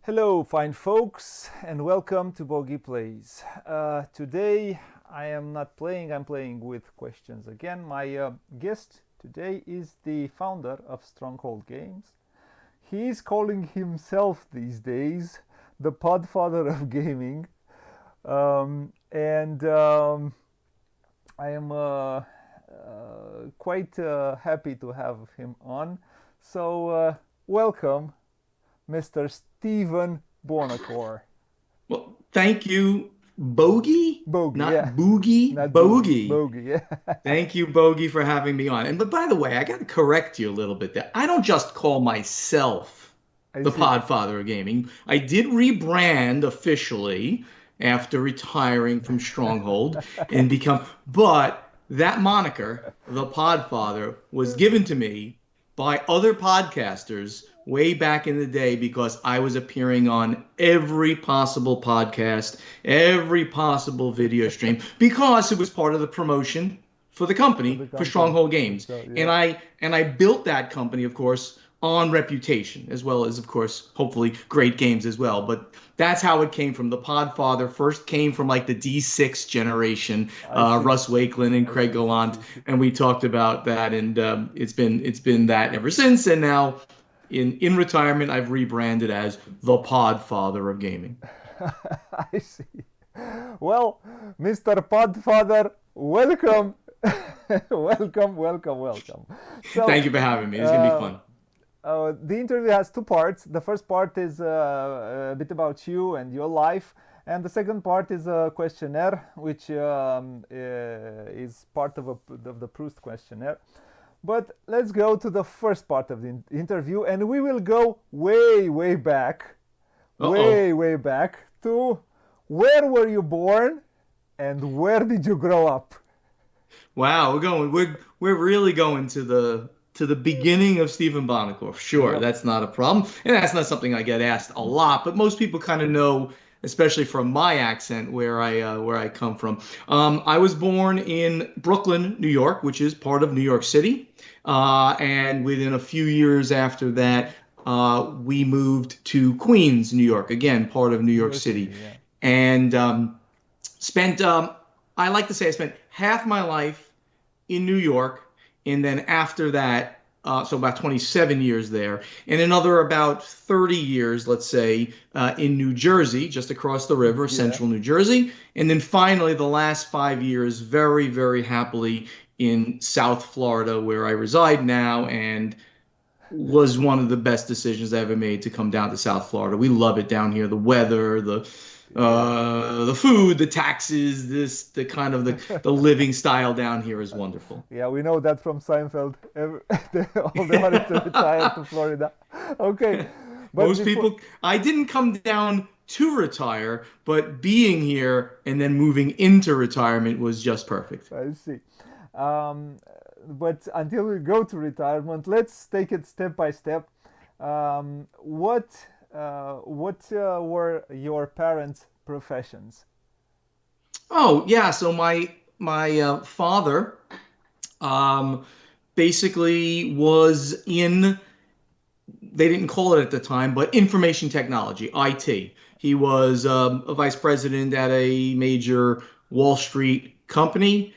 Hello, fine folks, and welcome to Booghy Plays. Today I am not playing, I'm playing with questions again. My guest today is the founder of Stronghold Games. He is calling himself these days the podfather of gaming. And I am quite happy to have him on. So, welcome, Mr. Stephen Buonocore. Well, thank you, Bogey, Bogey, yeah. not Boogie, Not Boogie. Bogey. Bogey, yeah. Thank you, Bogey, for having me on. And but by the way, I got to correct you a little bit there. I don't just call myself I the see. Podfather of Gaming. I did rebrand officially after retiring from Stronghold and become, but that moniker, the Podfather, was given to me by other podcasters way back in the day because I was appearing on every possible podcast, every possible video stream, because it was part of the promotion for the For the company for company. Stronghold Games. And Yeah. I built that company, of course, on reputation, as well as, of course, hopefully great games as well. But that's how it came from. The Podfather first came from like the D6 generation, I see. Russ Wakelin and I Craig see, see, Gallant, see, see. and we talked about that, and it's been that ever since. And now, in retirement, I've rebranded as the Podfather of gaming. I see. Well, Mr. Podfather, welcome. welcome. So, Thank you for having me. It's gonna be uh, fun. the interview has two parts. The first part is a bit about you and your life, and the second part is a questionnaire, which is part of the Proust questionnaire. But let's go to the first part of the interview, and we will go way back, Uh-oh. way back to where were you born and where did you grow up? Wow, we're really going to the beginning of Stephen Bonacore. Sure, Yep. that's not a problem. And that's not something I get asked a lot, but most people kind of know, especially from my accent, where I come from. I was born in Brooklyn, New York, which is part of New York City. And within a few years after that, we moved to Queens, New York, again, part of New New York York City. City, yeah. And spent I like to say I spent half my life in New York, and then after that, so about 27 years there, and another about 30 years, let's say, in New Jersey, just across the river, Yeah. central New Jersey, and then finally the last 5 years, very happily in South Florida, where I reside now, and was one of the best decisions I ever made to come down to South Florida. We love it down here. The weather, Yeah. the food, the taxes, the kind of the living style down here is wonderful. Yeah, we know that from Seinfeld. All they wanted to retire to Florida. Okay, but Most before people, I didn't come down to retire, but being here and then moving into retirement was just perfect. I see. Um, but until we go to retirement, let's take it step by step. What were your parents' professions? Oh yeah, so my father um, basically was in, they didn't call it at the time, but information technology, IT. He was a vice president at a major Wall Street company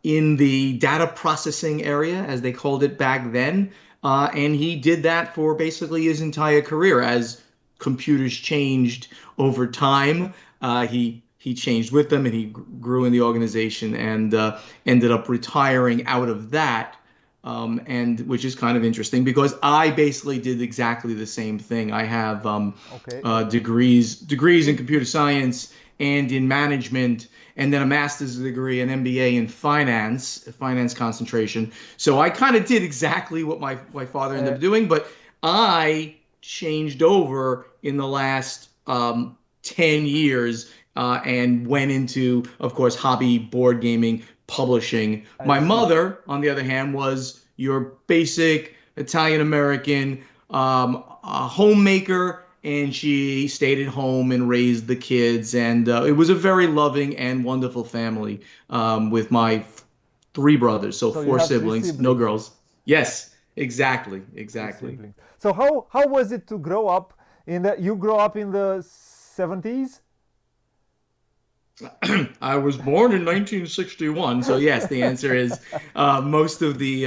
in the data processing area, as they called it back then. And he did that for basically his entire career as computers changed over time. He changed with them, and he grew in the organization, and ended up retiring out of that, and which is kind of interesting because I basically did exactly the same thing. I have Okay. degrees in In, computer science and in management, and then a master's degree, an MBA in finance concentration. So I kind of did exactly what my father ended uh, up doing, but I changed over in the last 10 years, and went into, of course, hobby board gaming publishing. I My see. mother, on the other hand, was your basic Italian American homemaker, and she stayed at home and raised the kids. And it was a very loving and wonderful family, with my three brothers, so So you four have three siblings, no siblings. girls. Yes, Three exactly. siblings. So how was it to grow up In the you grew up in the 70s? I was born in 1961, so yes, the answer is most of the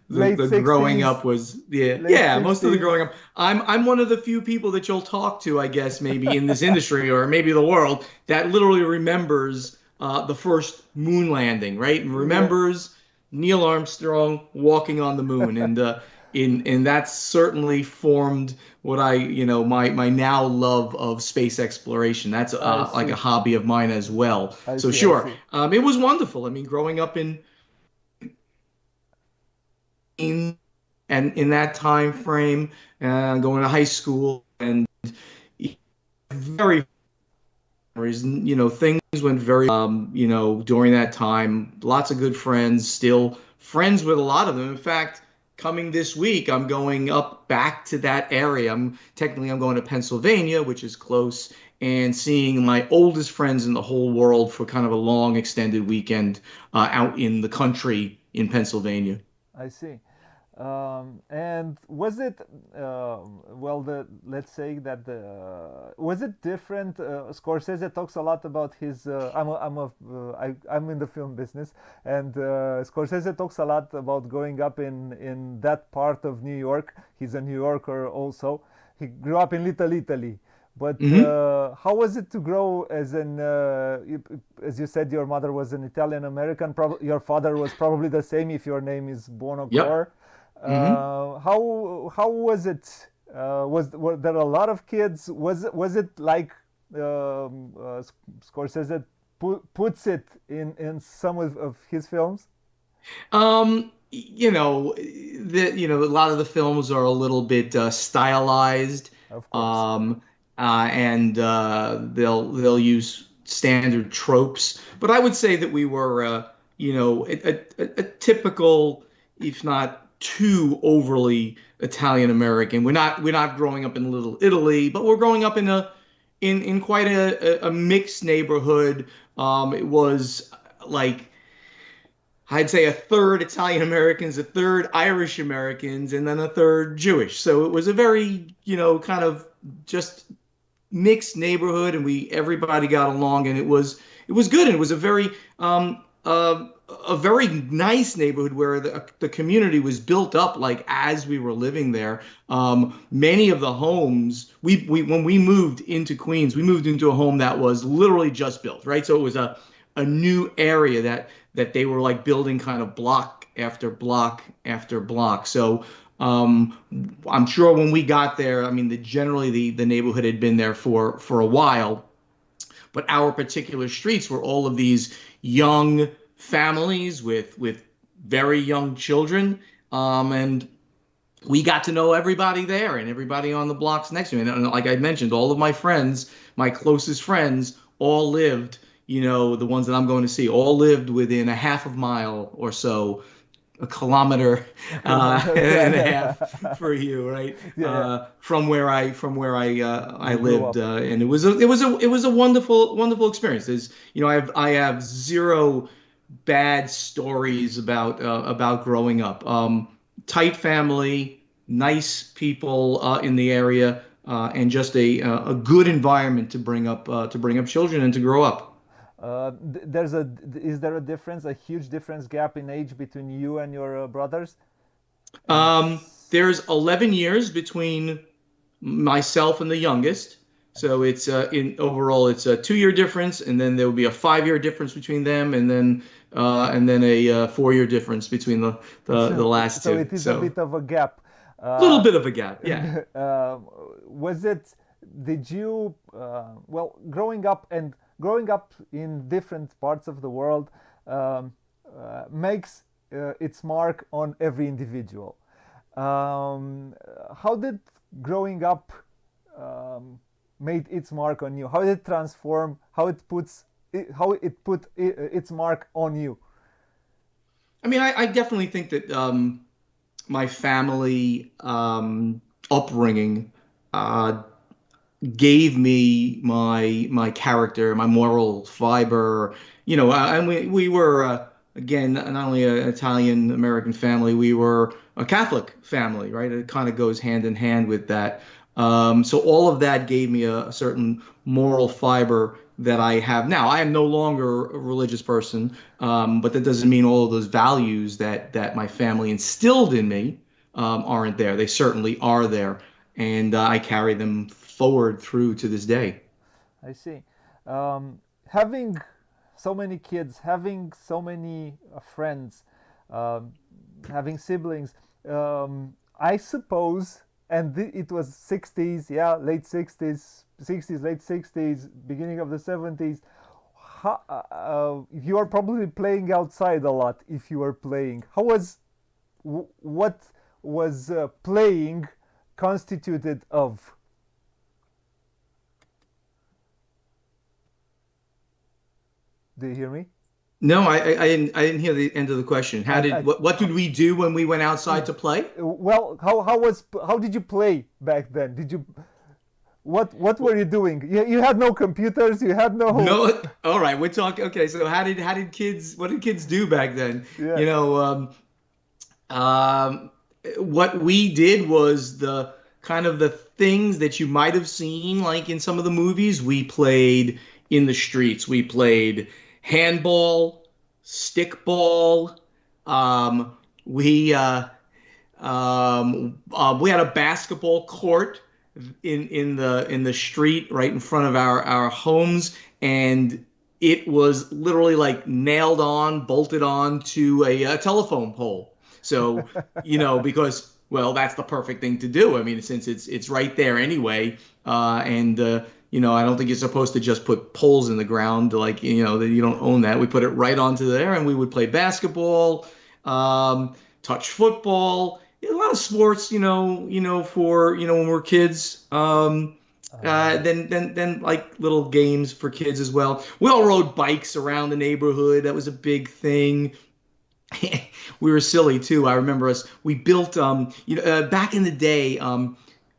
Late the growing 60s, up was late yeah, most of the 60s. growing up. I'm one of the few people that you'll talk to, I guess, maybe in this industry or maybe the world that literally remembers the first moon landing, right? And Yeah, remembers Neil Armstrong walking on the moon, and in that's certainly formed what my now love of space exploration. That's I like a see. hobby of mine as well. I So see. I sure, see. it was wonderful. I mean, growing up in and in that time frame, going to high school and very things went very during that time. Lots of good friends, still friends with a lot of them. In fact, coming this week, I'm going up back to that area. I'm going to Pennsylvania, which is close, and seeing my oldest friends in the whole world for kind of a long extended weekend out in the country in Pennsylvania. I see. And was it well? The let's say that the was it different? Scorsese talks a lot about his. I'm in the film business, and Scorsese talks a lot about growing up in that part of New York. He's a New Yorker also. He grew up in Little Italy. But Hmm. how was it to grow as you said, your mother was an Italian American. Your father was probably the same if your name is Yep. Buonocore. Hmm. How was it? Were there a lot of kids? Was it like Scorsese puts it in some of his films? A lot of the films are a little bit stylized, Of course. um, and they'll use standard tropes. But I would say that we were, a typical, if not too overly Italian American. We're not growing up in Little Italy, but we're growing up in quite a mixed neighborhood. It was like I'd say a third Italian Americans, a third Irish Americans, and then a third Jewish. So it was a very, kind of just mixed neighborhood, and we everybody got along, and it was good, and it was a very nice neighborhood where the community was built up like as we were living there. Many of the homes we when we moved into Queens, we moved into a home that was literally just built, right? So it was a new area that they were like building kind of block after block after block. So um, I'm sure when we got there, I mean, generally the neighborhood had been there for a while, but our particular streets were all of these young families with very young children, and we got to know everybody there and everybody on the blocks next to me. And like I mentioned, all of my friends, my closest friends, all lived. The ones that I'm going to see, all lived within a half a mile or so, a kilometer A kilometer. and a half Yeah. for you, right? Yeah. Yeah. From where I You grew lived, up. and it was a wonderful experience. I have zero bad stories about growing up. Tight family, nice people in the area, and just a good environment to bring up children and to grow up. Is there a difference, a huge difference gap in age between you and your brothers? And There's 11 years between myself and the youngest. So it's in overall it's a 2 year difference, and then there will be a 5 year difference between them, and then a 4 year difference between the last so two. it is a So bit of a gap. a little Uh, bit of a gap, yeah. was it? Did you? Well, growing up in different parts of the world makes its mark on every individual. How did growing up um, made its mark on you? How did it transform? How it put its mark on you? I mean, I definitely think that my family upbringing uh, gave me my character, my moral fiber. And we were again not only an Italian American family, we were a Catholic family, right? It kind of goes hand in hand with that. So all of that gave me a certain moral fiber that I have now. I am no longer a religious person, but that doesn't mean all of those values that my family instilled in me aren't there. They certainly are there, and I carry them forward through to this day. I see. Having so many kids, having so many friends, um, having siblings, I suppose, and it was 60s, yeah, late 60s, 60s, late 60s, beginning of the 70s. You are probably playing outside a lot if you are playing. What was playing constituted of? Do you hear me? No, I didn't hear the end of the question. How did I what did we do when we went outside to play? well, how did you play back then? Did you what were you doing? You had no computers. You had no No, all right, we're talking. Okay, so how did kids what did kids do back then? yeah. You know, um, what we did was the kind of the things that you might have seen like in some of the movies. We played in the streets. We played handball, stickball. Um, we we had a basketball court in the street right in front of our homes, and it was literally like nailed on, bolted on to a telephone pole. So, because well, that's the perfect thing to do. I mean, since it's right there anyway, and I don't think you're supposed to just put poles in the ground like that you don't own that. We put it right onto there, and we would play basketball, touch football, a lot of sports, for when we're kids. Uh, Then like little games for kids as well. We all rode bikes around the neighborhood. That was a big thing. We were silly too. I remember us. We built back in the day,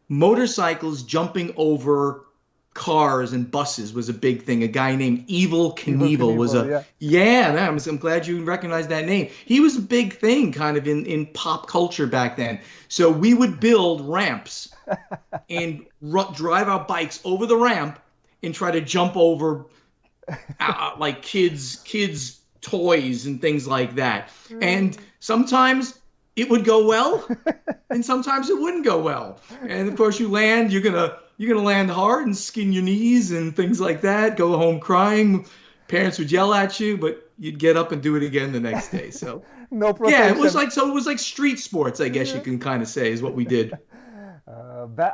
motorcycles jumping over cars and buses was a big thing. A guy named Evil Evil Knievel was Knievel, a yeah. yeah. Man, I'm glad you recognized that name. He was a big thing, kind of in pop culture back then. So we would build ramps and drive our bikes over the ramp and try to jump over like kids toys and things like that. And sometimes it would go well, and sometimes it wouldn't go well. And of course, you're gonna land hard and skin your knees and things like that. Go home crying. Parents would yell at you, but you'd get up and do it again the next day. So No yeah, it was protection. like street sports, I guess you Yeah. can kind of say, is what we did.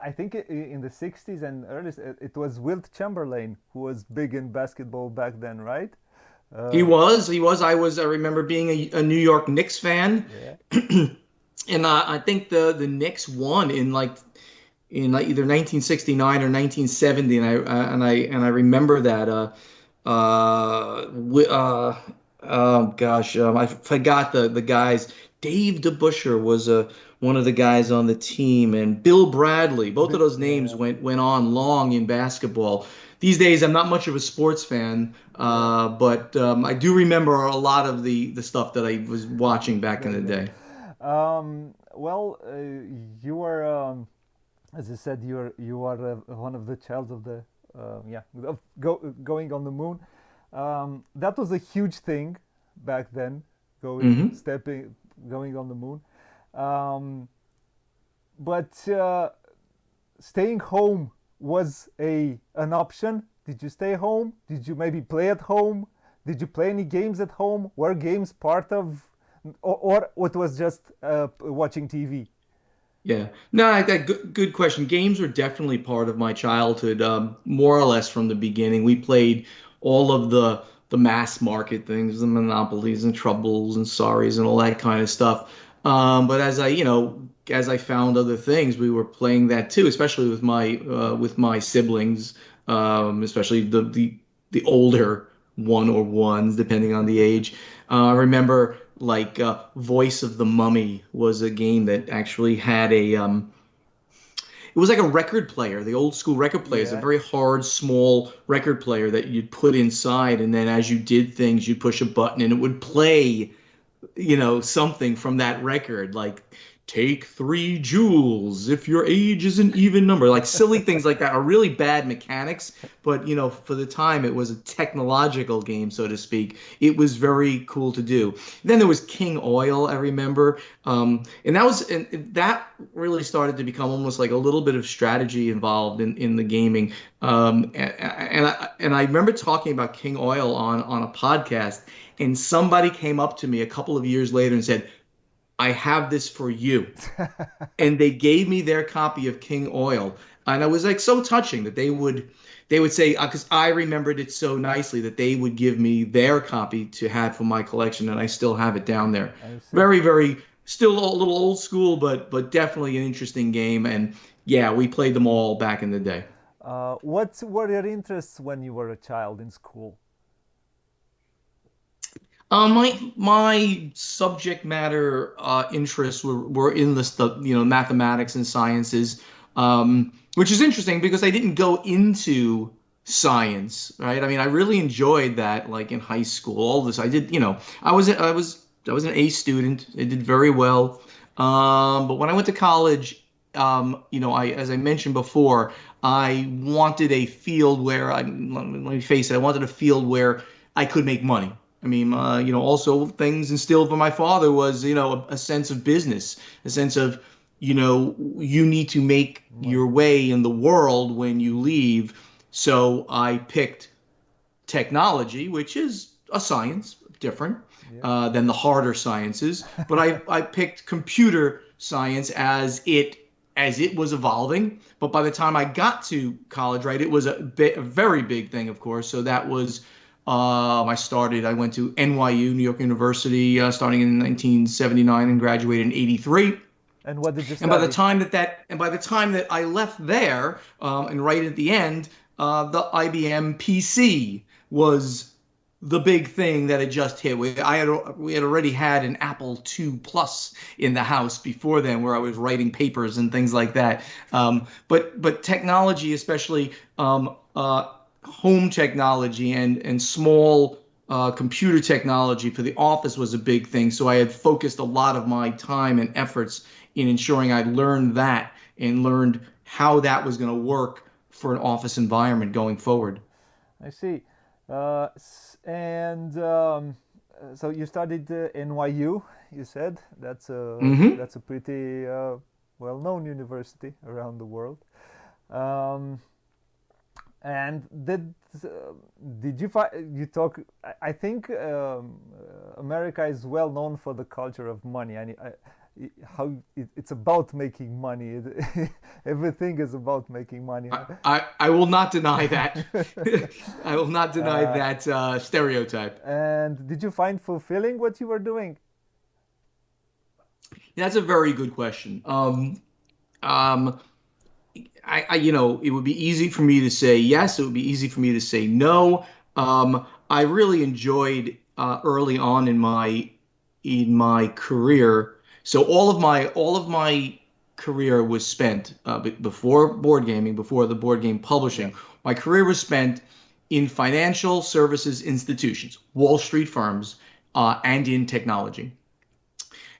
I think in the 60s and early, it was Wilt Chamberlain who was big in basketball back then, right? He Uh, was, he was. I remember being a New York Knicks fan, yeah, and I think the Knicks won in like either 1969 or 1970, and I remember that. Oh gosh, I forgot the guys. Dave DeBuscher was one of the guys on the team, and Bill Bradley. Both of those names yeah, went on long in basketball. These days, I'm not much of a sports fan, yeah. but I do remember a lot of the stuff that I was watching back in Back the then. day. Well, you are, as I said, you are one of the child of the, yeah, of going on the moon. That was a huge thing back then, Hmm. going on the moon. Um, but staying home was a an option. Did you stay home? Did you maybe play at home? Did you play any games at home? Were games part of, or it was just watching TV? Yeah. No, good question. Games were definitely part of my childhood, more or less from the beginning. We played all of the mass market things, the monopolies and troubles and sorries and all that kind of stuff. But as I found other things, we were playing that too, especially with my siblings, especially the older one or ones, depending on the age. I remember like Voice of the Mummy was a game that actually had it was like a record player, the old school record player. It's a Yeah. very hard, small record player that you'd put inside, and then as you did things, you'd push a button and it would play, something from that record, like take 3 joules if your age is an even number. Like silly things like that are really bad mechanics, but for the time it was a technological game, so to speak. It was very cool to do. Then there was King Oil, I remember, and that really started to become almost like a little bit of strategy involved in the gaming. And I remember talking about King Oil on a podcast, and somebody came up to me a couple of years later and said, I have this for you. And they gave me their copy of King Oil. And I was like so touching that they would say, because I remembered it so nicely, that they would give me their copy to have for my collection, and I still have it down there. I see. Very, very, still a little old school, but definitely an interesting game. And yeah, we played them all back in the day. What were your interests when you were a child in school? My subject matter interests were in the stuff, mathematics and sciences, which is interesting because I didn't go into science, right? I mean, I really enjoyed that, like in high school. All this, I did, I was an A student. I did very well. But when I went to college, as I mentioned before, I wanted a field where let me face it, I wanted a field where I could make money. I mean, also things instilled by my father was, a sense of business, a sense of, you need to make your Money. way in the world when you leave. So I picked technology, which is a science, different Yeah. than the harder sciences. But I picked computer science as it was evolving. But by the time I got to college, right, it was a very big thing, of course. So that was I went to NYU, New York University, starting in 1979 and graduated in 83. And what did you And by the study? time that I left there, and right at the end, the IBM PC was the big thing that had just hit. We had already had an Apple II Plus in the house before then, where I was writing papers and things like that. But technology, especially home technology and small computer technology for the office, was a big thing. So I had focused a lot of my time and efforts in ensuring I learned that and learned how that was going to work for an office environment going forward. I see. And so you studied NYU. You said Hmm. that's a pretty well-known university around the world. Um, and did you find you talk? I think America is well known for the culture of money. How it's about making money. Everything is about making money. I will not deny that. I will not deny uh, that stereotype. and did you find fulfilling what you were doing? That's a very good question. Um, it would be easy for me to say yes. It would be easy for me to say no. I really enjoyed early on in my career. So all of my career was spent before board gaming, before the board game Yeah. publishing. My career was spent in financial services institutions, Wall Street firms, and in technology.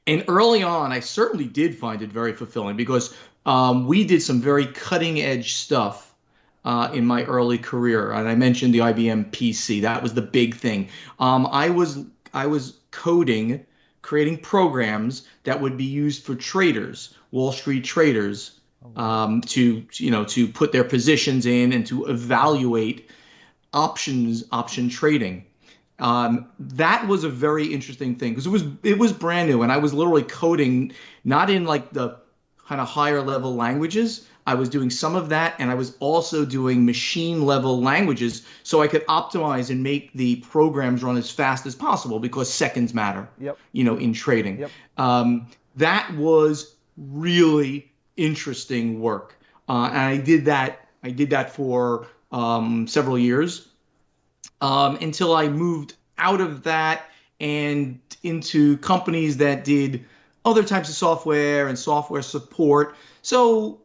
And early on, I certainly did find it very fulfilling because we did some very cutting edge stuff in my early career. And I mentioned the IBM PC. That was the big thing. I was coding, creating programs that would be used for traders, Wall Street traders, Oh, wow. to put their positions in and to evaluate option trading. That was a very interesting thing because it was brand new, and I was literally coding not in like the kind of higher level languages. I was doing some of that, and I was also doing machine level languages so I could optimize and make the programs run as fast as possible because seconds matter, Yep. in trading. Yep. That was really interesting work, and I did that. I did that for several years until I moved out of that and into companies that did other types of software and software support. So,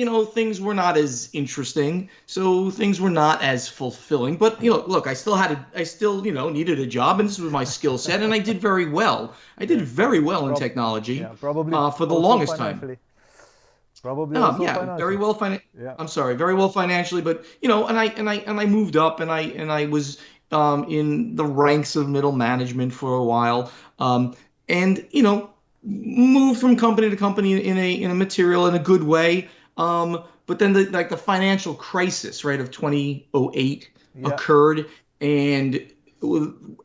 things were not as interesting, so things were not as fulfilling. But look, I still needed a job, and this was my skill set, and I did very well. I did Yes, very well in prob technology yeah, probably for the also longest time. financially. Probably also Yeah, very financially. well Yeah, I'm sorry, very well financially, but and I moved up, and I was in the ranks of middle management for a while, and moved from company to company in a material in a good way. But then the financial crisis, right, of 2008 yeah, occurred, and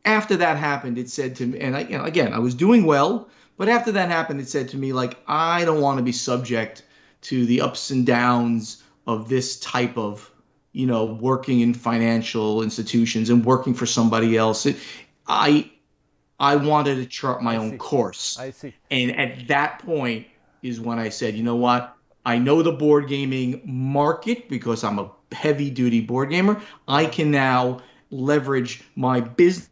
after that happened, it said to me, and again, I was doing well, but after that happened, it said to me, like, I don't want to be subject to the ups and downs of this type of, working in financial institutions and working for somebody else. I I wanted to chart my I own see. course. I see. And at that point is when I said, you know what? I know the board gaming market because I'm a heavy duty board gamer. I Yeah. can now leverage my business,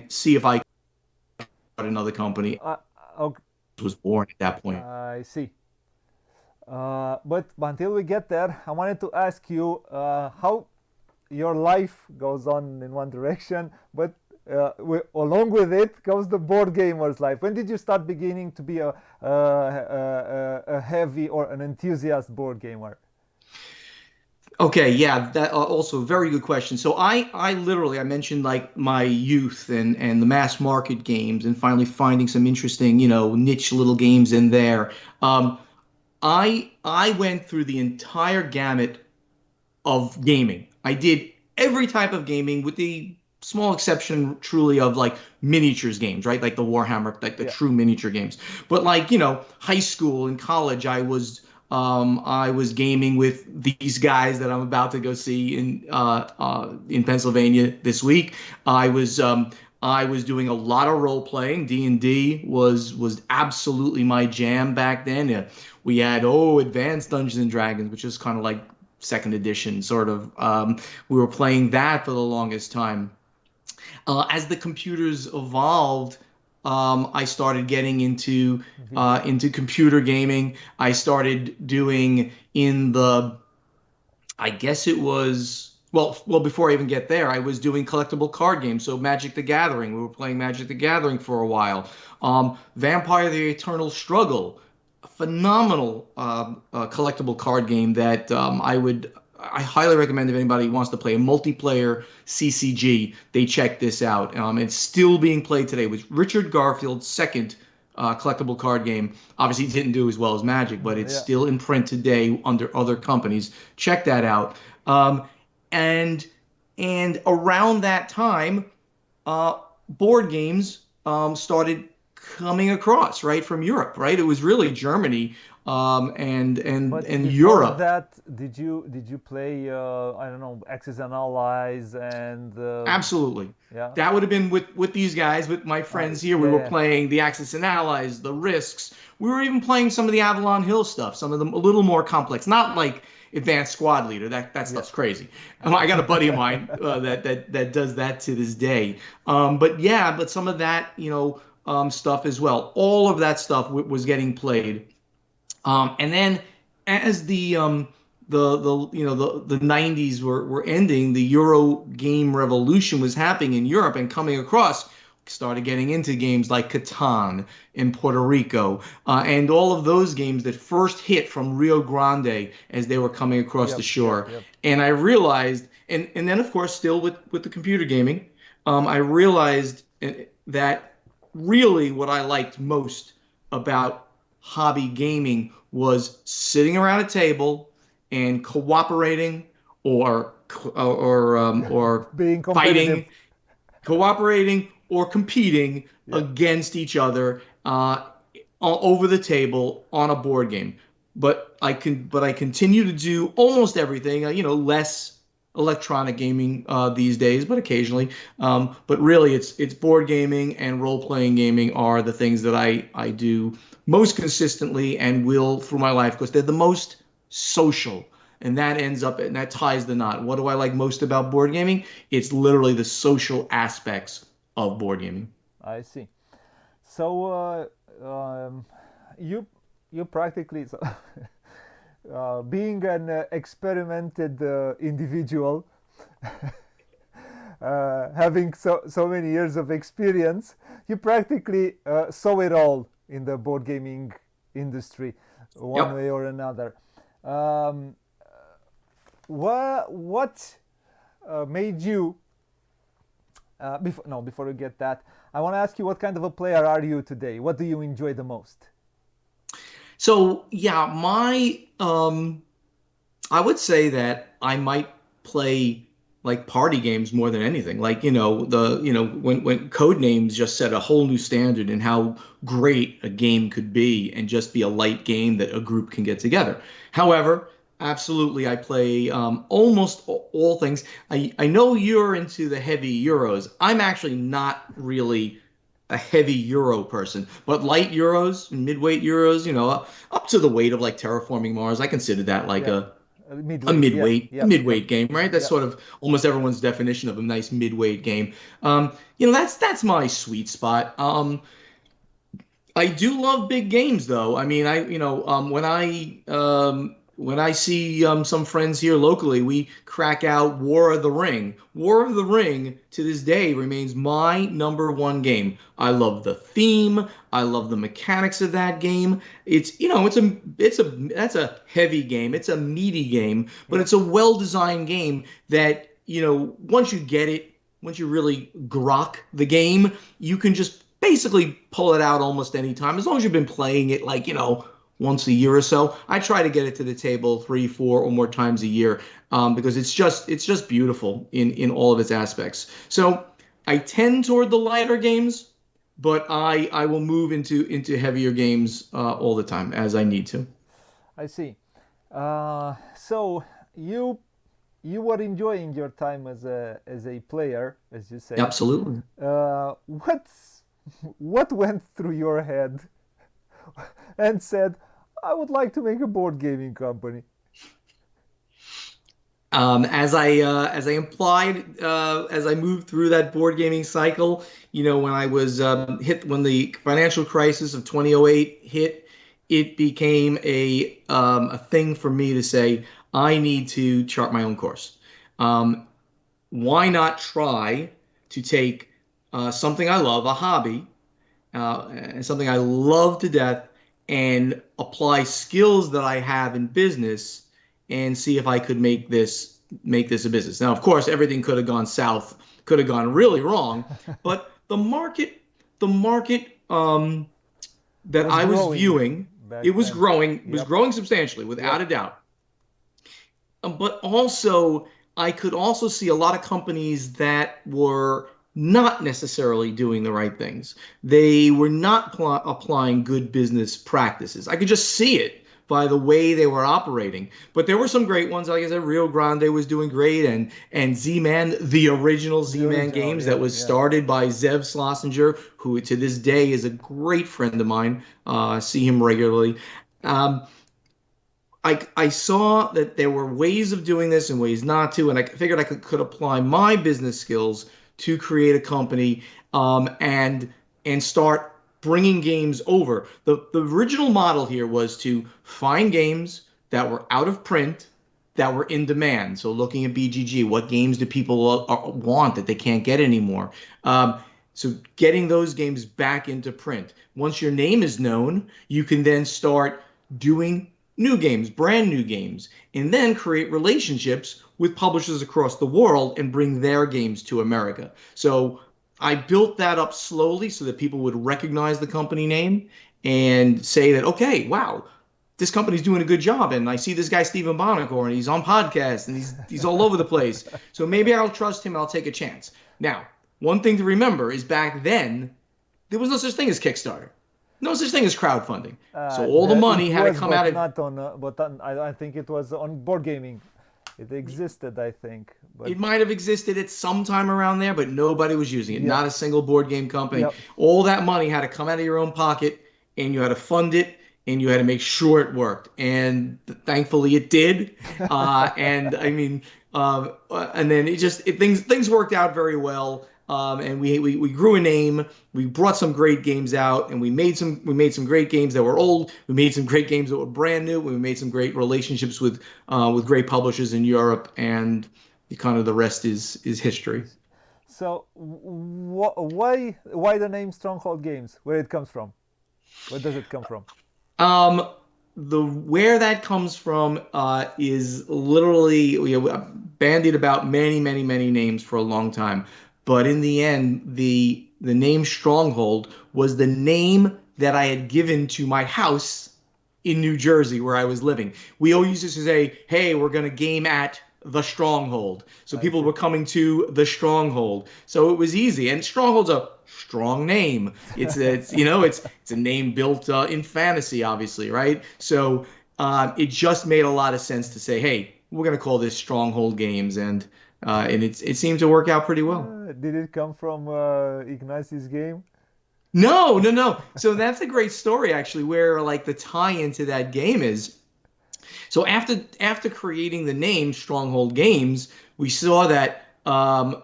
see if I can start another company. Uh, okay. Was born at that point. I see. But until we get there, I wanted to ask you how your life goes on in one direction, but along with it goes the board gamer's life. When did you start beginning to be a heavy or an enthusiast board gamer? Okay, yeah, that also a very good question. So I literally I mentioned like my youth and the mass market games and finally finding some interesting, niche little games in there. Um, I went through the entire gamut of gaming. I did every type of gaming with the small exception truly of like miniatures games, right? Like the Warhammer, like the Yeah. true miniature games. But like, high school and college, I was gaming with these guys that I'm about to go see in Pennsylvania this week. I was I was doing a lot of role playing. D&D was absolutely my jam back then. We had Advanced Dungeons and Dragons, which is kind of like second edition, sort of. We were playing that for the longest time. As the computers evolved, I started getting Video. into computer gaming. I started doing in the I guess it was well before I even get there, I was doing collectible card games. So Magic the Gathering, we were playing Magic the Gathering for a while. Vampire the Eternal Struggle, a phenomenal collectible card game that I highly recommend if anybody wants to play a multiplayer CCG, they check this out. It's still being played today with Richard Garfield's second collectible card game. Obviously, it didn't do as well as Magic, but it's Yeah. still in print today under other companies. Check that out. And around that time, board games started coming across right from Europe. Right, it was really Germany But and before Europe. that, did you play I don't know, Axis and Allies and Absolutely. yeah. That would have been with these guys, with my friends here. We Yeah, were yeah. playing the Axis and Allies, the Risks. We were even playing some of the Avalon Hill stuff, some of them a little more complex, not like Advanced Squad Leader. That Yeah. stuff's crazy. I got a buddy of mine that does that to this day. But yeah, but some of that stuff as well. All of that stuff was getting played. And then as the 90s were ending, the Euro game revolution was happening in Europe and coming across. Started getting into games like Catan in Puerto Rico, and all of those games that first hit from Rio Grande as they were coming across the Yep, yep, shore. yep. And I realized, and then of course, still with the computer gaming, I realized that really what I liked most about hobby gaming was sitting around a table and cooperating or Being competitive. fighting, cooperating or competing Yeah, against each other over the table on a board game. But I continue to do almost everything. Less electronic gaming these days, but occasionally. But really, it's board gaming and role playing gaming are the things that I do most consistently and will through my life because they're the most social. And that ties the knot. What do I like most about board gaming? It's literally the social aspects of board gaming. I see. So you you practically so, being an experimented individual, having so many years of experience, you practically saw it all in the board gaming industry, one Yep. way or another. Um, what made you before we get that, I want to ask you, what kind of a player are you today? What do you enjoy the most? So yeah, my I would say that I might play like party games more than anything. Like, when code names just set a whole new standard in how great a game could be and just be a light game that a group can get together. However, absolutely, I play almost all things. I know you're into the heavy Euros. I'm actually not really a heavy Euro person, but light Euros, midweight Euros, up to the weight of like Terraforming Mars, I consider that like Yeah, a midweight. Yeah, midweight a yep, yep, midweight game, right? That's yep. sort of almost everyone's definition of a nice midweight game. That's my sweet spot. I do love big games, though. I mean, when I see some friends here locally, we crack out War of the Ring. War of the Ring to this day remains my number one game. I love the theme. I love the mechanics of that game. That's a heavy game. It's a meaty game, but Yep. it's a well-designed game that, once you get it, once you really grok the game, you can just basically pull it out almost any time as long as you've been playing it like once a year or so. I try to get it to the table three, four, or more times a year, because it's just beautiful in all of its aspects. So I tend toward the lighter games, but I will move into heavier games all the time as I need to. I see. So you you were enjoying your time as a player, as you say. Absolutely. What went through your head and said, "I would like to make a board gaming company"? As I implied, as I moved through that board gaming cycle, when I was when the financial crisis of 2008 hit, it became a thing for me to say, I need to chart my own course. Um, why not try to take something I love, a hobby, and something I love to death, and apply skills that I have in business and see if I could make this a business. Now, of course, everything could have gone south, could have gone really wrong, but the market that Was I was growing viewing, back it was then. growing, Yep, substantially, without yep. a doubt. But also, I could also see a lot of companies that were not necessarily doing the right things. They were not applying good business practices. I could just see it by the way they were operating. But there were some great ones. Like I said, Rio Grande was doing great, and Z-Man, the original The Z-Man original. games that Yeah, was yeah. started by Zev Schlosinger, who to this day is a great friend of mine. I see him regularly. Um, I saw that there were ways of doing this and ways not to, and I figured I could apply my business skills to create a company, and start bringing games over. The original model here was to find games that were out of print, that were in demand. So looking at BGG, what games do people want that they can't get anymore? Um, so getting those games back into print. Once your name is known, you can then start doing new games, brand new games, and then create relationships with publishers across the world and bring their games to America. So I built that up slowly so that people would recognize the company name and say that, okay, wow, this company's doing a good job. And I see this guy, Stephen Bonacore, and he's on podcasts and he's all over the place. So maybe I'll trust him. I'll take a chance. Now, one thing to remember is back then, there was no such thing as Kickstarter. No such thing as crowdfunding. So all the money It had to was, come but out of. not on. I think it was on board gaming. It existed, I think, but It might have existed at some time around there, but nobody was using it. yep, Not a single board game company. yep. All that money had to come out of your own pocket, and you had to fund it, and you had to make sure it worked. And thankfully, it did. And I mean, and then things worked out very well. and we grew a name. We brought some great games out, and we made some great games that were old. We made some great games that were brand new. We made some great relationships with great publishers in Europe, and kind of the rest is history. So why the name Stronghold Games? Where it comes from? Where does it come from? Um, the where that comes from is literally we bandied about many, many, many names for a long time, but in the end, the name Stronghold was the name that I had given to my house in New Jersey where I was living. We always used to say, "Hey, we're gonna game at the Stronghold." So I people see. were coming to the Stronghold. So it was easy. And Stronghold's a strong name. It's a name built in fantasy, obviously, right? So it just made a lot of sense to say, "Hey, we're gonna call this Stronghold Games," and it seemed to work out pretty well. Did it come from Ignatius game? No, no, no. So that's a great story, actually, where like the tie into that game is. So after creating the name Stronghold Games, we saw that uh,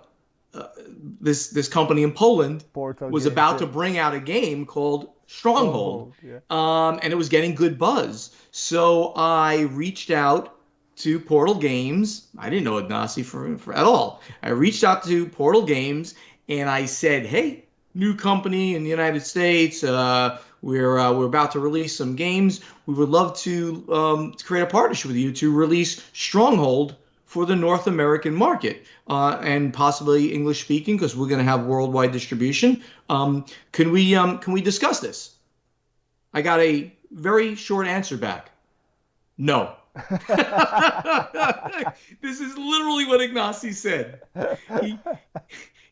this company in Poland Portal was games, about yeah. to bring out a game called Stronghold, Stronghold, yeah. and it was getting good buzz. So I reached out to Portal Games. I didn't know Ignacy for at all. I reached out to Portal Games and I said, "Hey, new company in the United States. We're about to release some games. We would love to create a partnership with you to release Stronghold for the North American market and possibly English speaking because we're going to have worldwide distribution. Can we discuss this?" I got a very short answer back. No. This is literally what Ignacy said. He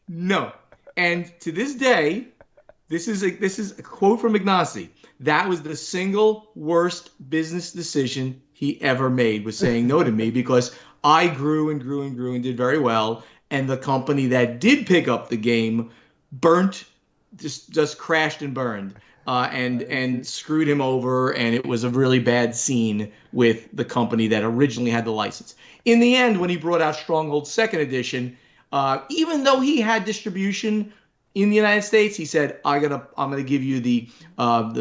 no. And to this day, this is a quote from Ignacy. That was the single worst business decision he ever made was saying no to me because I grew and grew and grew and did very well, and the company that did pick up the game burnt, just crashed and burned, and I see. screwed him over, and it was a really bad scene with the company that originally had the license. In the end, when he brought out Stronghold Second Edition, even though he had distribution in the United States, he said, I'm gonna give you the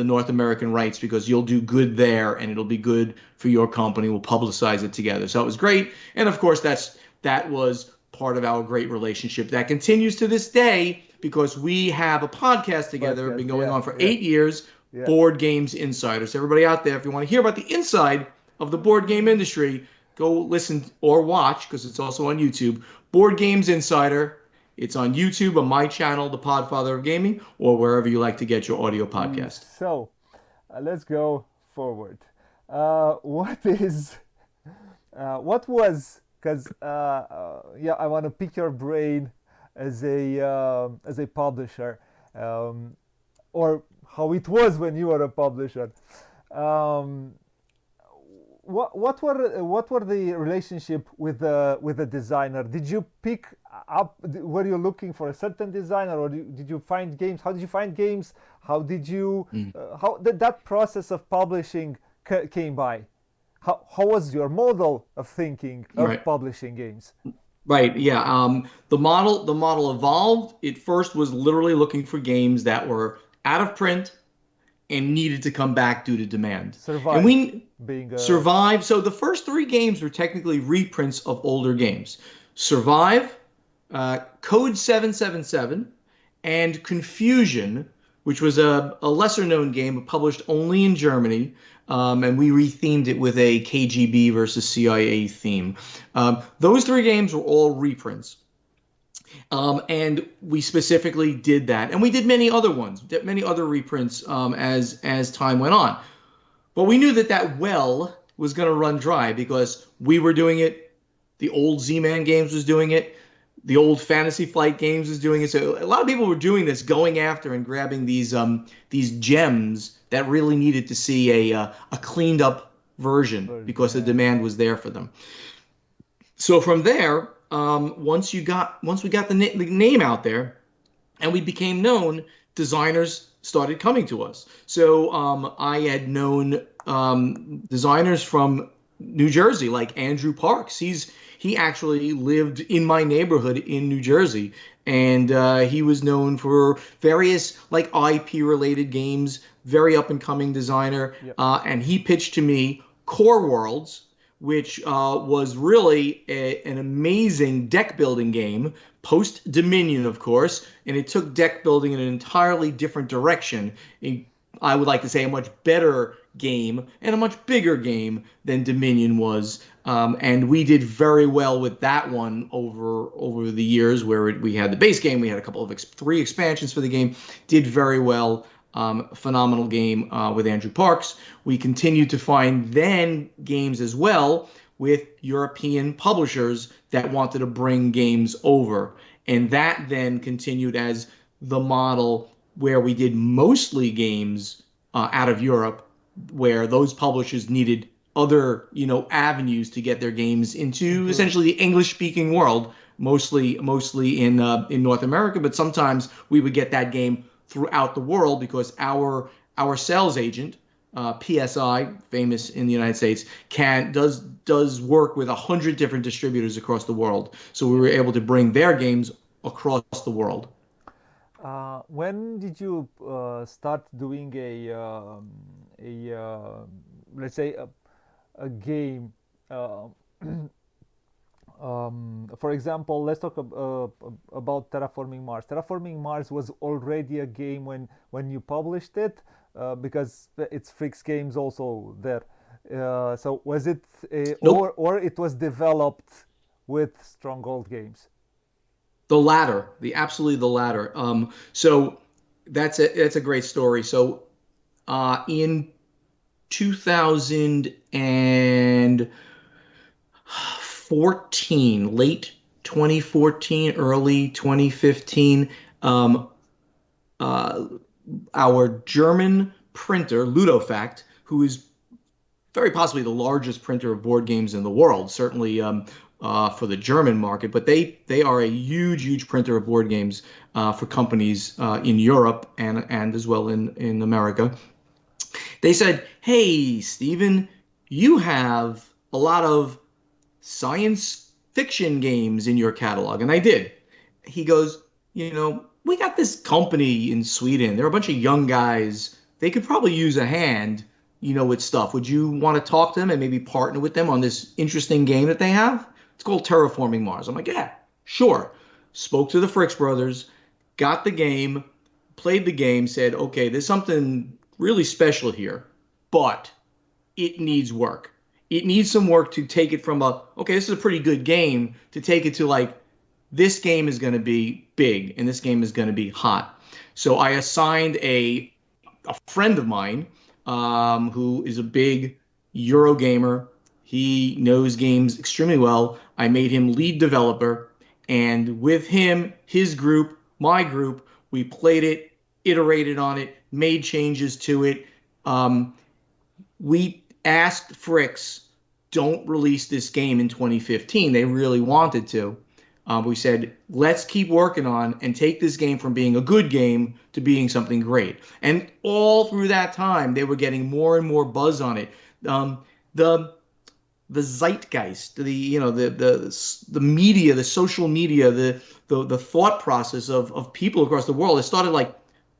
North American rights because you'll do good there and it'll be good for your company. We'll publicize it together." So it was great, and of course that was part of our great relationship that continues to this day because we have a podcast together, been Podcast, going yeah, on for yeah, 8 years. yeah. Board Games Insider. So everybody out there, if you want to hear about the inside of the board game industry, go listen or watch because it's also on YouTube. Board Games Insider. It's on YouTube, on my channel, The Podfather of Gaming, or wherever you like to get your audio podcast. So, let's go forward. What was, because yeah, I want to pick your brain as a publisher, um, or how it was when you were a publisher. Um, what were the relationship with the designer? Did you pick up? Were you looking for a certain designer, or did you find games? How did you find games? How did you how did that process of publishing came by? How was your model of thinking of Right. publishing games? Right. Yeah. The model evolved. It first was literally looking for games that were out of print and needed to come back due to demand. And Survive we being a Survive. So the first three games were technically reprints of older games. Survive, Code 777, and Confusion, which was a lesser known game published only in Germany. And we rethemed it with a KGB versus CIA theme. Those three games were all reprints. And we specifically did that. And we did many other ones, did many other reprints as time went on. But we knew that well was going to run dry because we were doing it. The old Z-Man games was doing it. The old Fantasy Flight games was doing it. So a lot of people were doing this, going after and grabbing these gems that really needed to see a cleaned up version version. because the Yeah. demand was there for them. So from there, once we got the name out there, and we became known, designers started coming to us. So I had known designers from New Jersey, like Andrew Parks. He actually lived in my neighborhood in New Jersey, and he was known for various like IP related games. Very up and coming designer, Yep. and he pitched to me Core Worlds, which was really an amazing deck building game, post Dominion, of course, and it took deck building in an entirely different direction. I would like to say a much better game and a much bigger game than Dominion was. And we did very well with that one over the years, where we had the base game, we had a couple of three expansions for the game, did very well. Phenomenal game with Andrew Parks. We continued to find then games as well with European publishers that wanted to bring games over. And that then continued as the model where we did mostly games out of Europe, where those publishers needed other, avenues to get their games into Into essentially the English speaking world, mostly in North America, but sometimes we would get that game throughout the world because our sales agent, PSI, famous in the United States, does work with 100 different distributors across the world. So we were able to bring their games across the world. when did you start doing a let's say a game? Uh, for example, let's talk about Terraforming Mars. Terraforming Mars was already a game when you published it, because it's Fricks Games also there. So was it Nope. or it was developed with Stronghold Games? The latter, the absolutely the latter. So that's a great story. So in 2014, late 2014, early 2015, um, uh, our German printer, Ludofact, who is very possibly the largest printer of board games in the world, certainly for the German market. But they are a huge printer of board games for companies in Europe and as well in America. They said, "Hey, Stephen, you have a lot of science fiction games in your catalog," and I did. He goes, "We got this company in Sweden. They're a bunch of young guys. They could probably use a hand, with stuff. Would you want to talk to them and maybe partner with them on this interesting game that they have? It's called Terraforming Mars." I'm like, "Yeah, sure." Spoke to the Fricks brothers, got the game, played the game, said, "Okay, there's something really special here, but it needs work. It needs some work to take it from okay, this is a pretty good game, to take it to like, this game is going to be big and this game is going to be hot." So I assigned a friend of mine, who is a big Eurogamer. He knows games extremely well. I made him lead developer, and with him, his group, my group, we played it, iterated on it, made changes to it. Um, we asked Fricks, don't release this game in 2015. They really wanted to. We said, let's keep working on and take this game from being a good game to being something great. And all through that time, they were getting more and more buzz on it. The the zeitgeist, the media, the social media, the thought process of people across the world, it started like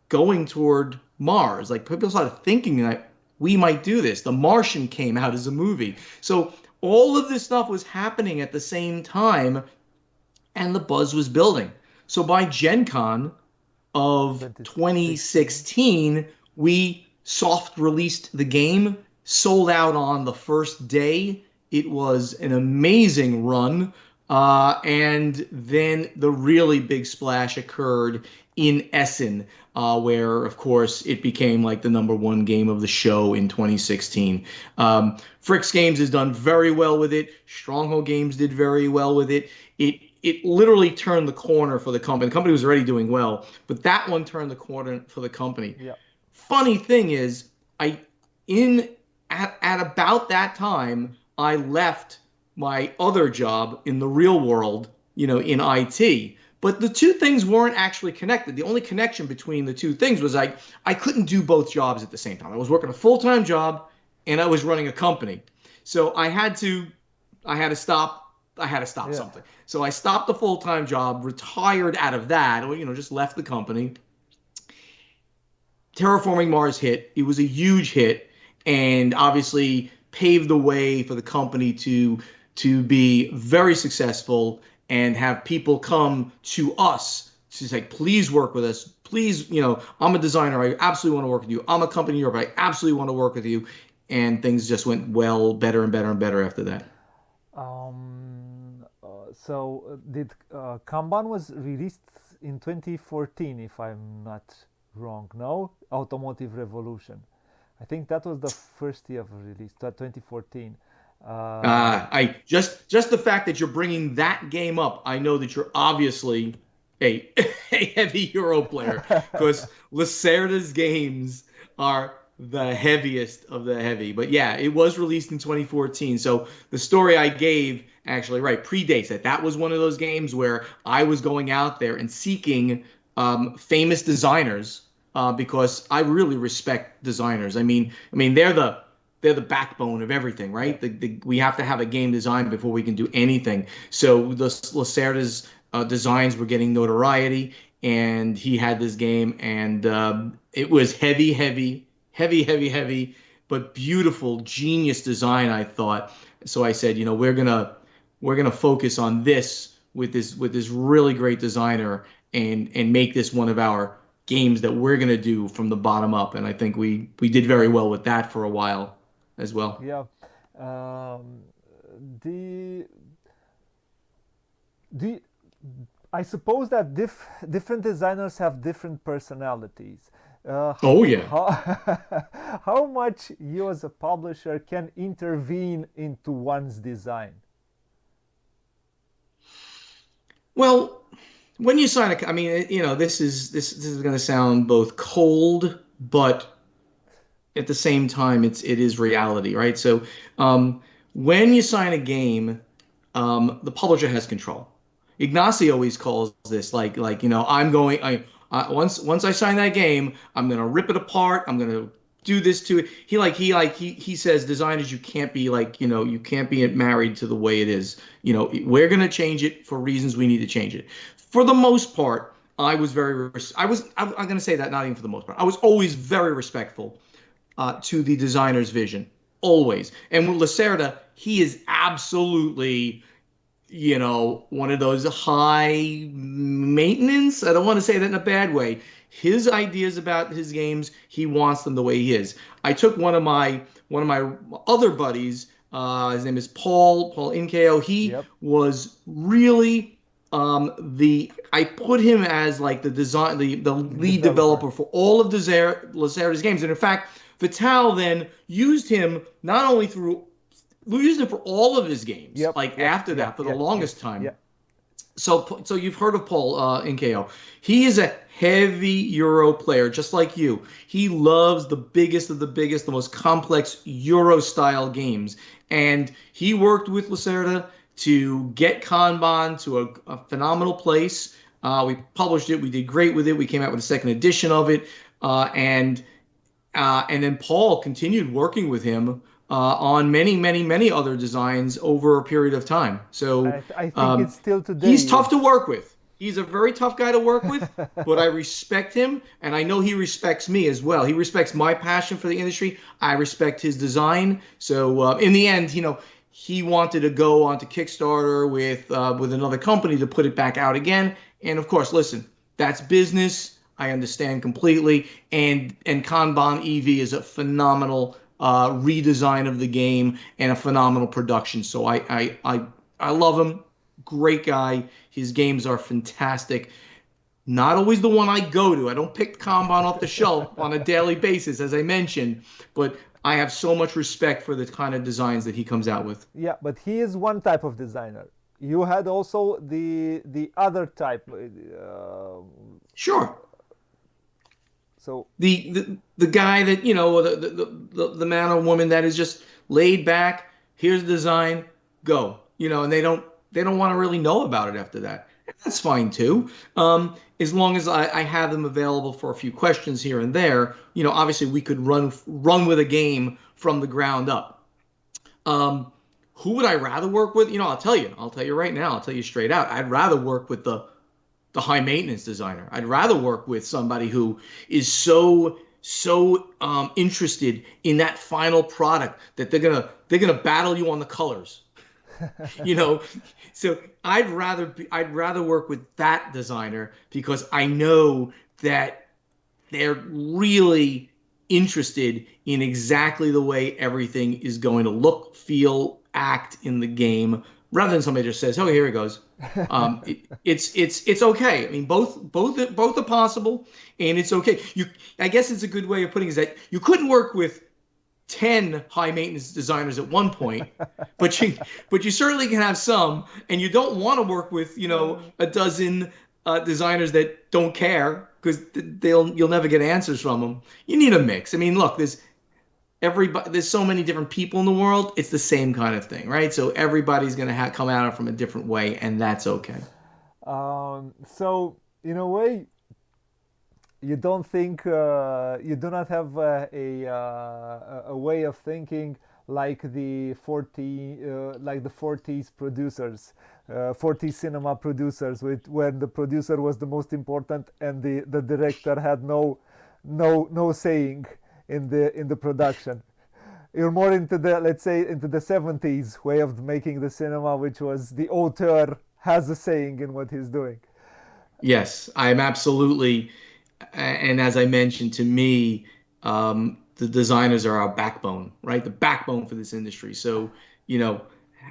going toward Mars. Like people started thinking that we might do this. The Martian came out as a movie. So all of this stuff was happening at the same time, and the buzz was building. So by Gen Con of 2016. 2016, we soft released the game, sold out on the first day. It was an amazing run. And then the really big splash occurred in Essen, where, of course, it became like the number one game of the show in 2016. Fricks Games has done very well with it. Stronghold Games did very well with it. It literally turned the corner for the company. The company was already doing well, but that one turned the corner for the company. Yeah. Funny thing is, I in at about that time, I left my other job in the real world, in IT. But the two things weren't actually connected. The only connection between the two things was I couldn't do both jobs at the same time. I was working a full-time job and I was running a company. So I had to stop Yeah. something. So I stopped the full-time job, retired out of that, or just left the company. Terraforming Mars hit. It was a huge hit, and obviously paved the way for the company to be very successful and have people come to us to say, please work with us. Please, I'm a designer. I absolutely want to work with you. I'm a company in Europe. I absolutely want to work with you. And things just went well, better and better and better after that. Did Kanban was released in 2014, if I'm not wrong? No, Automotive Revolution. I think that was the first year of release, 2014. I just the fact that you're bringing that game up, I know that you're obviously a a heavy Euro player because Lacerda's games are the heaviest of the heavy. But yeah, it was released in 2014. So the story I gave actually right predates that. That was one of those games where I was going out there and seeking famous designers because I really respect designers. I mean they're the backbone of everything, Yeah, right? We have to have a game design before we can do anything. So the Lacerda's designs were getting notoriety, and he had this game, and it was heavy, heavy, heavy, heavy, heavy, but beautiful, genius design, I thought. So I said, we're gonna focus on this with this really great designer and make this one of our games that we're gonna do from the bottom up. And I think we did very well with that for a while as well. yeah. Um, the the I suppose that different designers have different personalities. Oh yeah. How much you as a publisher can intervene into one's design? Well, when you sign a, I mean, this is going to sound both cold, but at the same time, it is reality, right? So, when you sign a game, the publisher has control. Ignacy always calls this I'm going. Once I sign that game, I'm gonna rip it apart. I'm gonna do this to it. He says designers, you can't be married to the way it is. We're gonna change it for reasons we need to change it. For the most part, I was very. I'm gonna say that not even for the most part. I was always very respectful to the designer's vision, always. And with Lacerda, he is absolutely one of those high maintenance. I don't want to say that in a bad way. His ideas about his games, he wants them the way he is. I took one of my other buddies. His name is Paul Nkeo. He Yep. was really the I put him as like the lead Developer. developer for all of Lacerda's games. And in fact, Vital then used him not only through we used him for all of his games, Yep. like Yep. after Yeah. that for the Yeah. Yeah. longest time. Yeah. So you've heard of Paul Nkeo. He is a heavy Euro player, just like you. He loves the biggest of the biggest, the most complex Euro style games. And he worked with Lacerda to get Kanban to a phenomenal place. We published it. We did great with it. We came out with a second edition of it. And then Paul continued working with him on many, many, many other designs over a period of time. So I think it's still he's today tough to is. work with. He's a very tough guy to work with, but I respect him, and I know he respects me as well. He respects my passion for the industry. I respect his design. So in the end, he wanted to go onto Kickstarter with another company to put it back out again. And of course, listen, that's business. I understand completely. And Kanban EV is a phenomenal redesign of the game and a phenomenal production. So I love him. Great guy. His games are fantastic. Not always the one I go to. I don't pick Kanban off the shelf on a daily basis, as I mentioned, but I have so much respect for the kind of designs that he comes out with. Yeah, but he is one type of designer. You had also the other type. Sure. So The guy that the man or woman that is just laid back. Here's the design, go. And they don't want to really know about it after that. That's fine too. As long as I have them available for a few questions here and there. Obviously we could run with a game from the ground up. Um, who would I rather work with? I'll tell you. I'll tell you right now. I'll tell you straight out. I'd rather work with the high maintenance designer. I'd rather work with somebody who is so interested in that final product that they're gonna battle you on the colors. you know so I'd rather work with that designer because I know that they're really interested in exactly the way everything is going to look, feel, act in the game, rather than somebody just says, "Oh, here it goes." It's okay. I mean, both are possible, and it's okay. I guess it's a good way of putting it is that you couldn't work with 10 high maintenance designers at one point, but you certainly can have some, and you don't want to work with a dozen designers that don't care because you'll never get answers from them. You need a mix. I mean, look, there's so many different people in the world. It's the same kind of thing, right? So everybody's going to come at it from a different way, and that's okay. So in a way, you don't think you do not have a way of thinking like the 40s producers, 40s cinema producers, when the producer was the most important and the director had no saying in the production. You're more into the, let's say, into the 70s way of making the cinema, which was the auteur has a saying in what he's doing. Yes, I'm absolutely. And as I mentioned, to me, the designers are our backbone, right? The backbone for this industry. So, you know,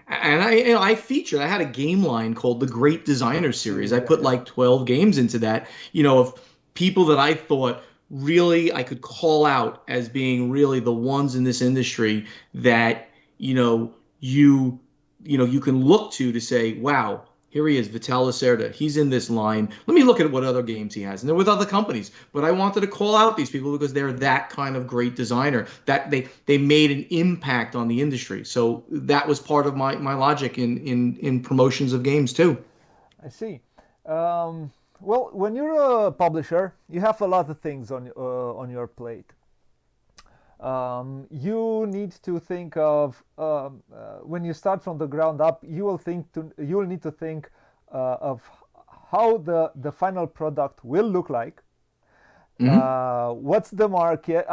and I had a game line called the Great Designer Series. Series, I yeah, put yeah. like 12 games into that, of people that I thought really I could call out as being really the ones in this industry that, you know, you, you can look to say, wow, here he is, Vital Lacerda. He's in this line. Let me look at what other games he has. And they're with other companies. But I wanted to call out these people because they're that kind of great designer, that they made an impact on the industry. So that was part of my logic in promotions of games too. I see. Well, when you're a publisher, you have a lot of things on your plate. You need to think of when you start from the ground up. You will need to think of how the final product will look like. Hmm. What's the market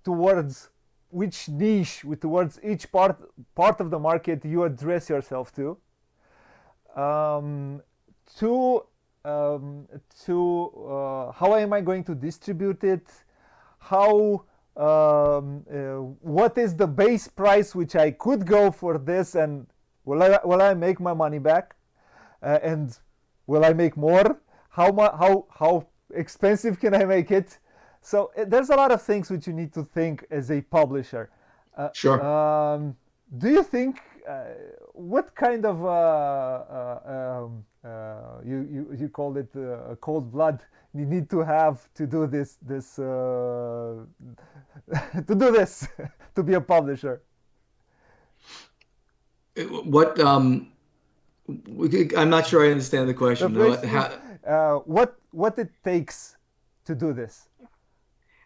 towards which niche, towards each part of the market you address yourself to. um, to how am I going to distribute it? How what is the base price which I could go for this, and will I make my money back? And will I make more? How expensive can I make it? So there's a lot of things which you need to think as a publisher. Uh, Sure. do you think what kind of you called it cold blood you need to have to do this to do this to be a publisher? What I'm not sure I understand the The question. question is How, what it takes to do this.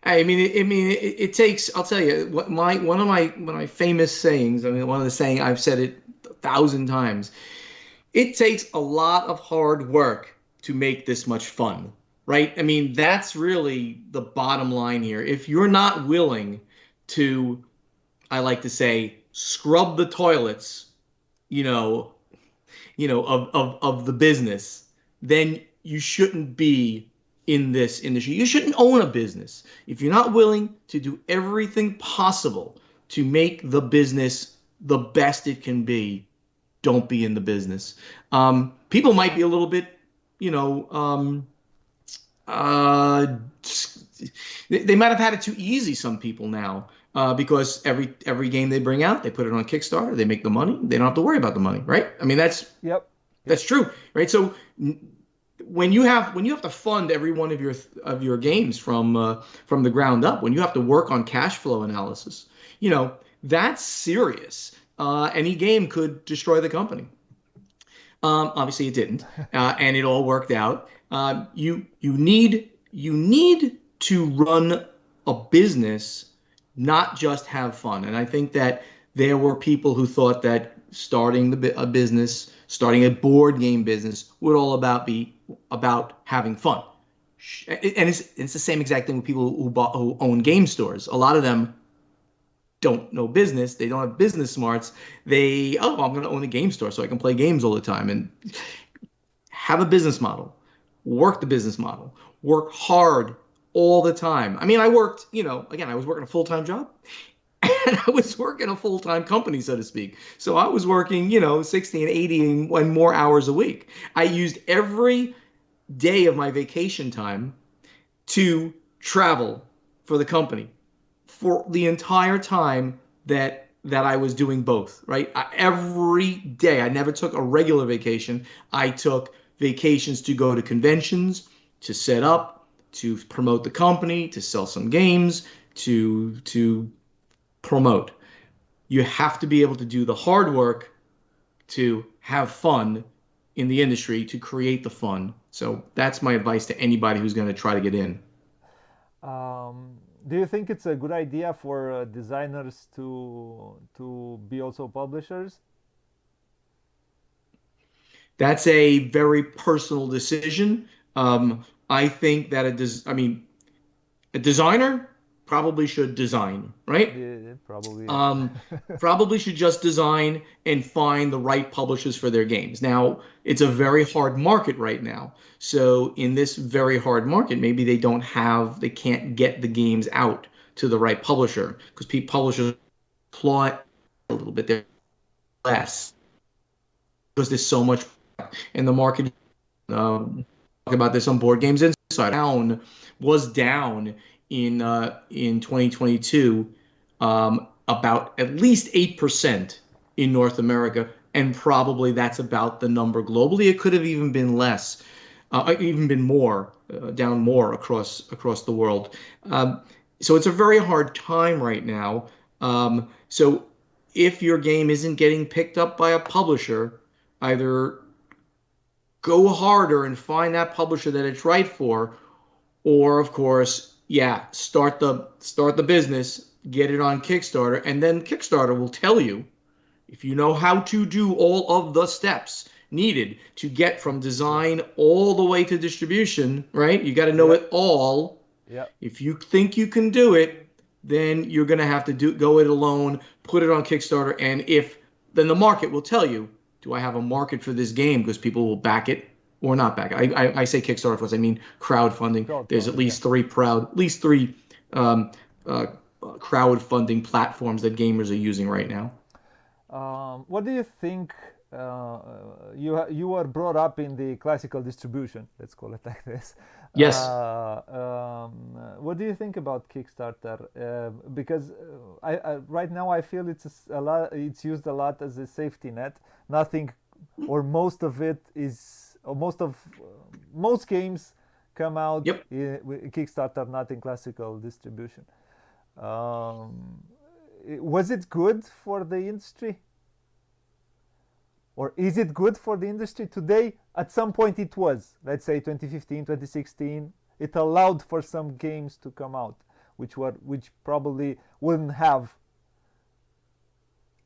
it takes. I'll tell you what one of my famous sayings. I mean, one of the saying I've said it 1,000 times. It takes a lot of hard work to make this much fun, right? I mean, that's really the bottom line here. If you're not willing to, I like to say, scrub the toilets, you know, of the business, then you shouldn't be in this industry. You shouldn't own a business. If you're not willing to do everything possible to make the business the best it can be, don't be in the business. People might be a little bit, you know, uh, they might have had it too easy. Some people now, because every game they bring out, they put it on Kickstarter, they make the money, they don't have to worry about the money, right? I mean, Yep, that's yep. true, right? So when you have to fund every one of your games from the ground up, when you have to work on cash flow analysis, that's serious. Any game could destroy the company. Obviously, it didn't, and it all worked out. You need to run a business, not just have fun. And I think that There were people who thought that starting a business, starting a board game business, would all about be about having fun. And it's the same exact thing with people who own game stores. A lot of them don't know business. They don't have business smarts. I'm going to own a game store so I can play games all the time. And have a business model, work the business model, work hard all the time. I mean, I worked, again, I was working a full time job and I was working a full time company, so to speak. So I was working, 60 and 80 and more hours a week. I used every day of my vacation time to travel for the company for the entire time that I was doing both, right? Every day, I never took a regular vacation. I took vacations to go to conventions, to set up, to promote the company, to sell some games, to promote. You have to be able to do the hard work to have fun in the industry, to create the fun. So that's my advice to anybody who's going to try to get in. Do you think it's a good idea for designers to be also publishers? That's a very personal decision. I think that a designer probably should design, right? Yeah, probably, yeah. Um, Probably should just design and find the right publishers for their games. Now, it's a very hard market right now. So in this very hard market, maybe they can't get the games out to the right publisher because publishers plot a little bit. They're less because there's so much in the market. Talk about this on Board Games Inside. Was down in 2022 about at least 8% in North America, and probably that's about the number globally. It could have even been less, even been more, down more across the world. So it's a very hard time right now. So if your game isn't getting picked up by a publisher, either go harder and find that publisher that it's right for, or of course, yeah, start the business, get it on Kickstarter, and then Kickstarter will tell you if you know how to do all of the steps needed to get from Yeah, design all the way to distribution, right? You got to know yeah, it all. yeah. If you think you can do it, then you're going to have to go it alone, put it on Kickstarter, and if then the market will tell you, do I have a market for this game? Because people will back it or not back it. I say Kickstarter first. I mean crowdfunding. There's Crowdfunding, yeah. at least three um, uh, crowdfunding platforms that gamers are using right now. What do you think? You were brought up in the classical distribution. Let's call it like this. Yes. What do you think about Kickstarter? Because right now I feel a lot. It's used a lot as a safety net. Nothing, or most of it is, or most games come out Yep. with Kickstarter, not in classical distribution. Um, was it good for the industry? Or is it good for the industry today? At some point it was. Let's say 2015, 2016. It allowed for some games to come out, which probably wouldn't have.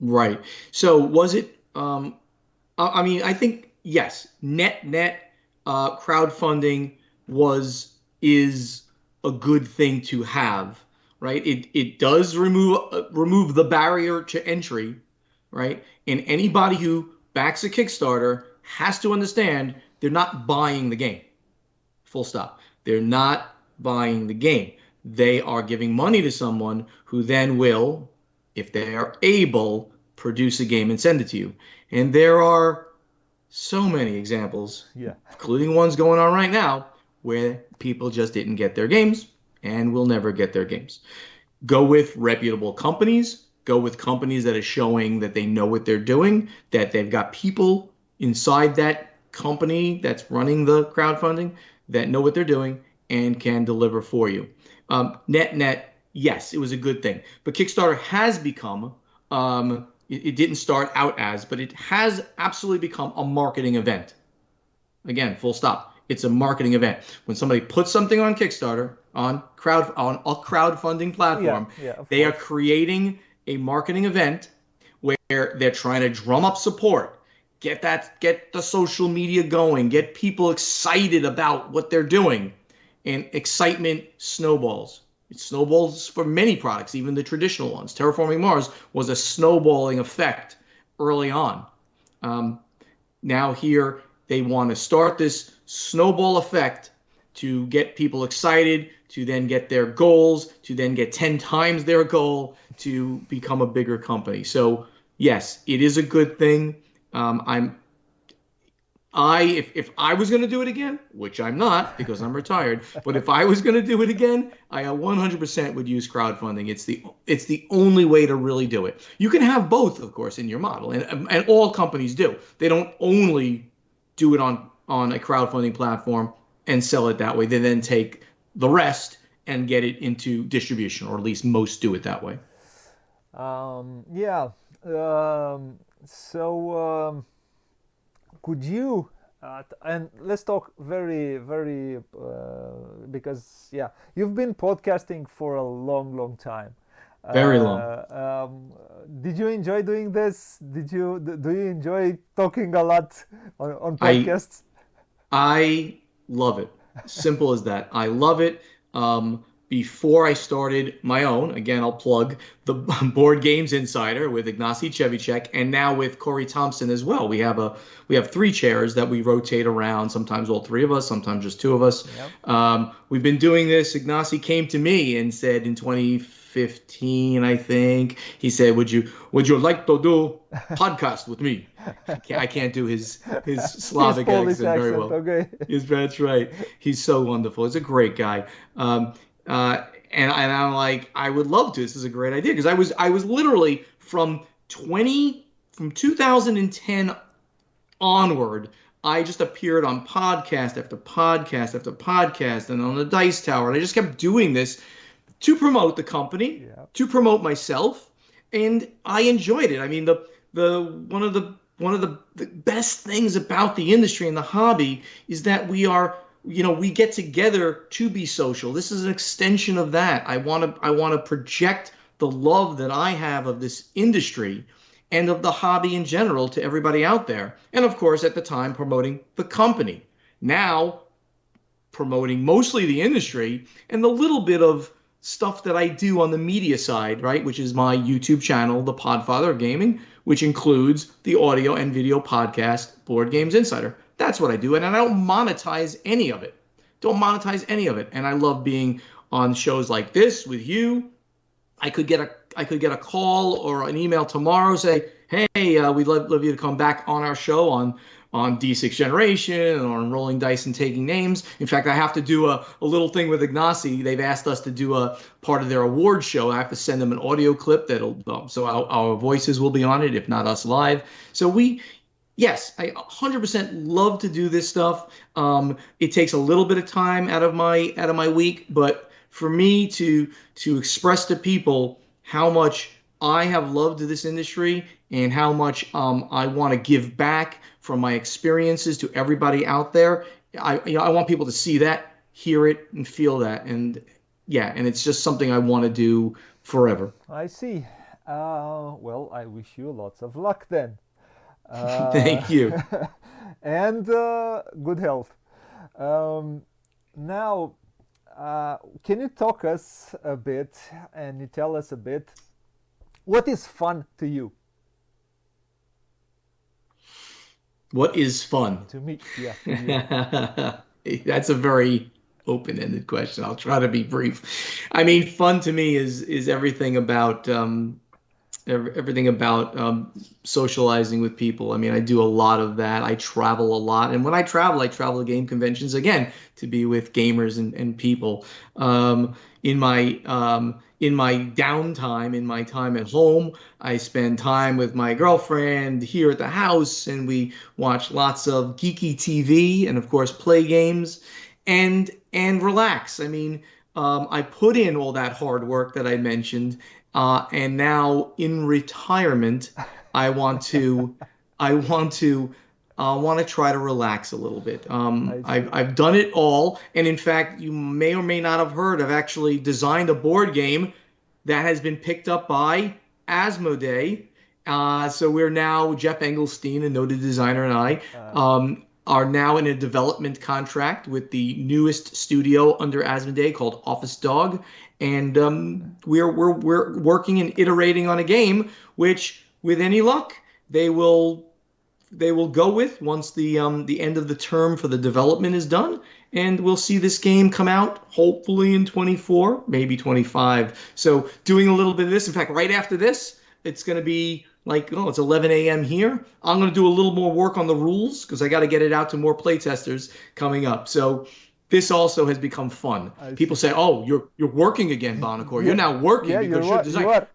Right. So was it? I think yes. Net crowdfunding is a good thing to have, right? It does remove the barrier to entry, right? And anybody who backs a Kickstarter has to understand they're not buying the game. Full stop. They're not buying the game. They are giving money to someone who then will, if they are able, produce a game and send it to you. And there are so many examples, Yeah. including ones going on right now, where people just didn't get their games and will never get their games. Go with reputable companies. Go with companies that are showing that they know what they're doing, that they've got people inside that company that's running the crowdfunding that know what they're doing and can deliver for you. Net, yes, it was a good thing. But Kickstarter has become, it didn't start out as, but it has absolutely become a marketing event. Again, full stop. It's a marketing event. When somebody puts something on Kickstarter, on a crowdfunding Yeah, platform, yeah, of they are course. creating a marketing event where they're trying to drum up support, get the social media going, get people excited about what they're doing, and excitement snowballs. It snowballs for many products, even the traditional ones. Terraforming Mars was a snowballing effect early on. Um, Now here they want to start this snowball effect to get people excited, to then get their goals, to then get 10 times their goal to become a bigger company. So yes, it is a good thing. I'm if I was going to do it again, which I'm not because I'm retired, but if I was going to do it again, I 100% would use crowdfunding. It's the only way to really do it. You can have both, of course, in your model, and all companies do. They don't only do it on a crowdfunding platform and sell it that way. They then take the rest and get it into distribution, or at least most do it that way. Yeah. So could you and let's talk very because yeah, you've been podcasting for a long time. Very long. Did you enjoy doing this? Do you enjoy talking a lot on I podcasts? I love it. Simple as that. I love it. Before I started my own, again, I'll plug the Board Games Insider with Ignacy Chevicek, and now with Corey Thompson as well. We have three chairs that we rotate around. Sometimes all three of us, sometimes just two of us. Yep. We've been doing this. Ignacy came to me and said in 2015, I think, he said, "Would you like to do podcast with me?" I can't do his His Slavic Polish accent very accent, well. okay. Yes, that's right. He's so wonderful. He's a great guy. Um, and I'm like, I would love to. This is a great idea because I was literally from 2010 onward. I just appeared on podcast after podcast after podcast and on the Dice Tower, and I just kept doing this to promote the company, Yeah. to promote myself, and I enjoyed it. I mean, the best things about the industry and the hobby is that we get together to be social. This is an extension of that. I want to project the love that I have of this industry and of the hobby in general to everybody out there. And of course, at the time, promoting the company. Now, promoting mostly the industry and the little bit of stuff that I do on the media side, right? Which is my YouTube channel, The Podfather of Gaming, which includes the audio and video podcast, Board Games Insider. That's what I do. And I don't monetize any of it. Don't monetize any of it. And I love being on shows like this with you. I could get a call or an email tomorrow say, hey, we'd love you to come back on our show on D6 Generation or on Rolling Dice and Taking Names. In fact, I have to do a little thing with Ignacy. They've asked us to do a part of their award show. I have to send them an audio clip so our voices will be on it, if not us live. So yes, I 100% love to do this stuff. It takes a little bit of time out of my week, but for me to express to people how much I have loved this industry and how much I want to give back from my experiences to everybody out there. I want people to see that, hear it, and feel that, and yeah, and it's just something I want to do forever. I see. Well, I wish you lots of luck then. Uh, Thank you. and good health. Um, Now, can you talk us a bit and you tell us a bit what is fun to you? What is fun? To me, yeah, to you. That's a very open-ended question. I'll try to be brief. I mean, fun to me is everything about socializing with people. I mean, I do a lot of that. I travel a lot, and when I travel to game conventions again to be with gamers and people. In my downtime, in my time at home, I spend time with my girlfriend here at the house, and we watch lots of geeky TV, and of course play games, and relax. I mean, I put in all that hard work that I mentioned, and now in retirement, I want to, I want to try to relax a little bit. I I've see. I've done it all, and in fact, you may or may not have heard. I've actually designed a board game that has been picked up by Asmodee, So we're now Jeff Engelstein, a noted designer, and I Uh, are now in a development contract with the newest studio under Asmodee called Office Dog, and we're working and iterating on a game which, with any luck, they will they will go with once the end of the term for the development is done, and we'll see this game come out hopefully in 24, maybe 25. So doing a little bit of this. In fact, right after this, it's going to be like, oh, it's 11 a.m. here. I'm going to do a little more work on the rules because I got to get it out to more playtesters coming up. So this also has become fun. I People see. say, "Oh, you're working again, Bonocore. You're Yeah, now working yeah, because you're you designing." are.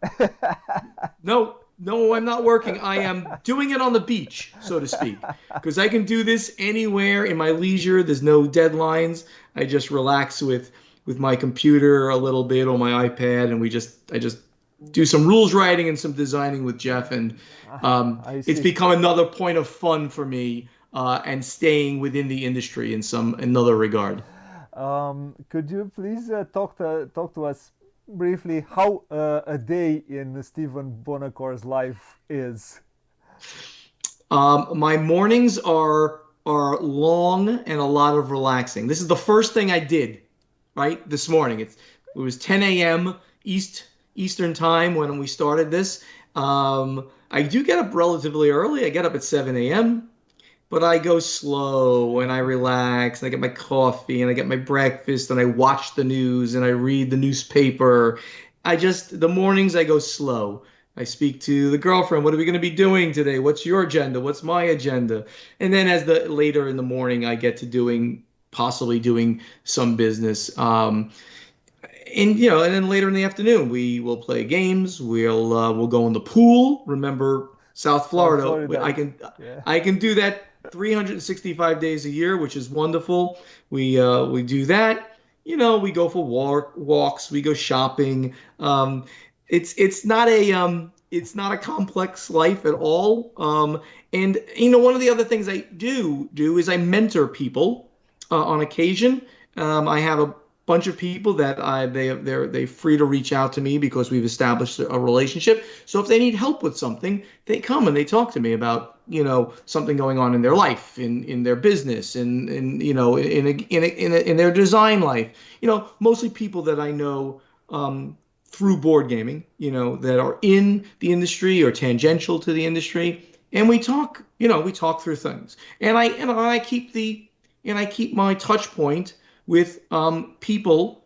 No, no, I'm not working. I am doing it on the beach, so to speak, because I can do this anywhere in my leisure. There's no deadlines. I just relax with my computer a little bit on my iPad, and I just do some rules writing and some designing with Jeff, and I it's see. become another point of fun for me, and staying within the industry in some another regard. Could you please talk to us briefly how a day in Stephen Bonacore's life is? My mornings are long and a lot of relaxing. This is the first thing I did right this morning. It was 10 a.m. Eastern time when we started this. I do get up relatively early. I get up at 7 a.m. But I go slow and I relax and I get my coffee and I get my breakfast and I watch the news and I read the newspaper. The mornings I go slow. I speak to the girlfriend. What are we going to be doing today? What's your agenda? What's my agenda? And then as the later in the morning, I get to possibly doing some business. And and then later in the afternoon, we will play games. We'll go in the pool. Remember South South Florida? Florida. Yeah, I can do that 365 days a year, which is wonderful. We do that. We go for walks. We go shopping. It's not a complex life at all. And one of the other things I do is I mentor people on occasion. I have a bunch of people that they're free to reach out to me because we've established a relationship. So if they need help with something, they come and they talk to me about something going on in their life, in their business, in in their design life. Mostly people that I know through board gaming, that are in the industry or tangential to the industry, and we talk through things, and I keep my touch point with people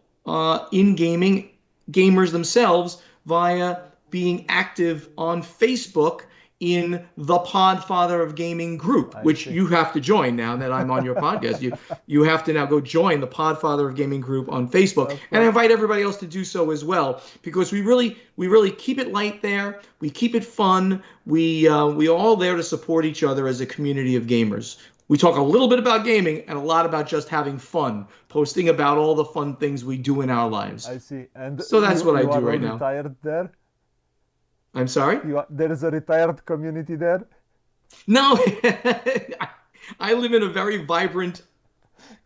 in gaming, gamers themselves, via being active on Facebook in the Podfather of Gaming group, I which see. you have to join now that I'm on your podcast. You have to now go join the Podfather of Gaming group on Facebook, Of and I course. invite everybody else to do so as well because we really keep it light there. We keep it fun. We are all there to support each other as a community of gamers. We talk a little bit about gaming and a lot about just having fun, posting about all the fun things we do in our lives. I see. And So that's what I you do are all right now. retired there? I'm sorry? There is a retired community there? No, I live in a very vibrant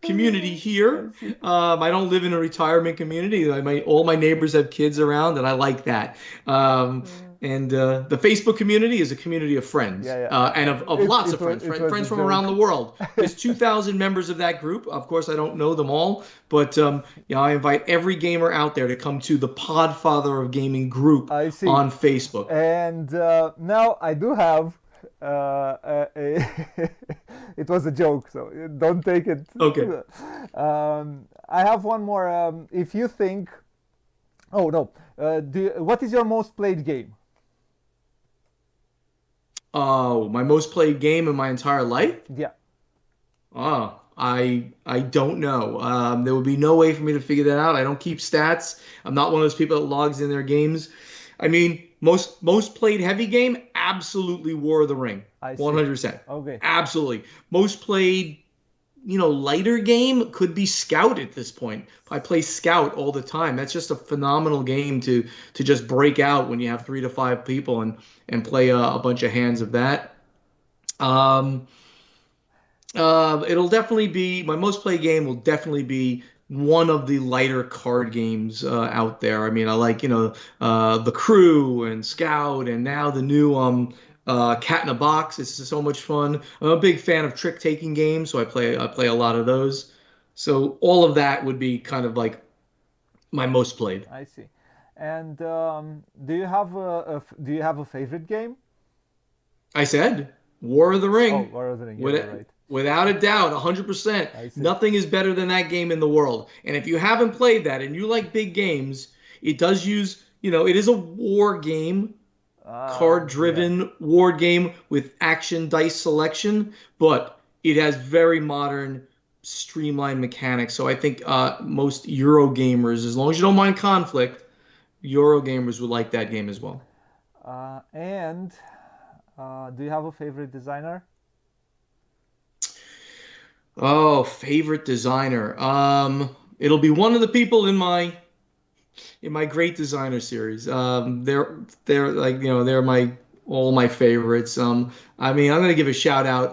community I here. see. I don't live in a retirement community. All my neighbors have kids around, and I like that. And the Facebook community is a community of friends, Yeah, yeah. and of lots of friends, It was a friends from around joke. the world. There's 2,000 members of that group. Of course, I don't know them all, but I invite every gamer out there to come to the Podfather of Gaming group I see. on Facebook. And now I do have. It was a joke, so don't take it. Okay. I have one more. If you think. Oh, no. What is your most played game? Oh, my most played game in my entire life? Yeah. Oh, I don't know. There would be no way for me to figure that out. I don't keep stats. I'm not one of those people that logs in their games. I mean, most played heavy game, absolutely War of the Ring, I see. 100%. Okay. Absolutely. Most played, lighter game could be Scout at this point. I play Scout all the time. That's just a phenomenal game to just break out when you have 3 to 5 people and play a bunch of hands of that. It'll definitely be my most played game will definitely be one of the lighter card games out there. I mean, I like, The Crew and Scout, and now the new Cat in a Box. It's just so much fun. I'm a big fan of trick-taking games, so I play a lot of those. So all of that would be kind of like my most played. I see. And do you have a favorite game? I said War of the Oh, Ring. War of the Ring. Yeah, you're With, right. without a doubt, 100%. I see. Nothing is better than that game in the world. And if you haven't played that and you like big games, it does use, it is a war game, Yeah. card-driven war game with action dice selection, but it has very modern, streamlined mechanics. So I think most Euro gamers, as long as you don't mind conflict, Euro gamers would like that game as well. And do you have a favorite designer? Oh, favorite designer. It'll be one of the people in my great designer series. They're like they're my all my favorites. I mean I'm gonna give a shout out.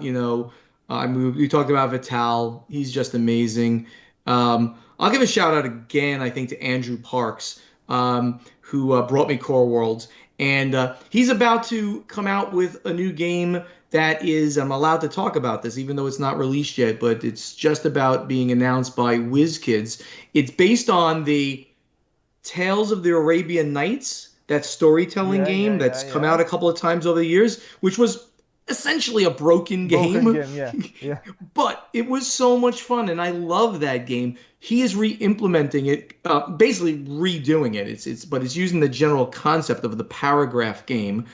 I mean, we talked about Vital. He's just amazing. I'll give a shout out again. I think to Andrew Parks, who brought me Core Worlds, and he's about to come out with a new game that is. I'm allowed to talk about this, even though it's not released yet, but it's just about being announced by WizKids. It's based on the Tales of the Arabian Nights, that storytelling game that's come Yeah. out a couple of times over the years, which was essentially a broken Broken game, game. Yeah. Yeah. but it was so much fun, and I love that game. He is re-implementing it, basically redoing it. But it's using the general concept of the paragraph game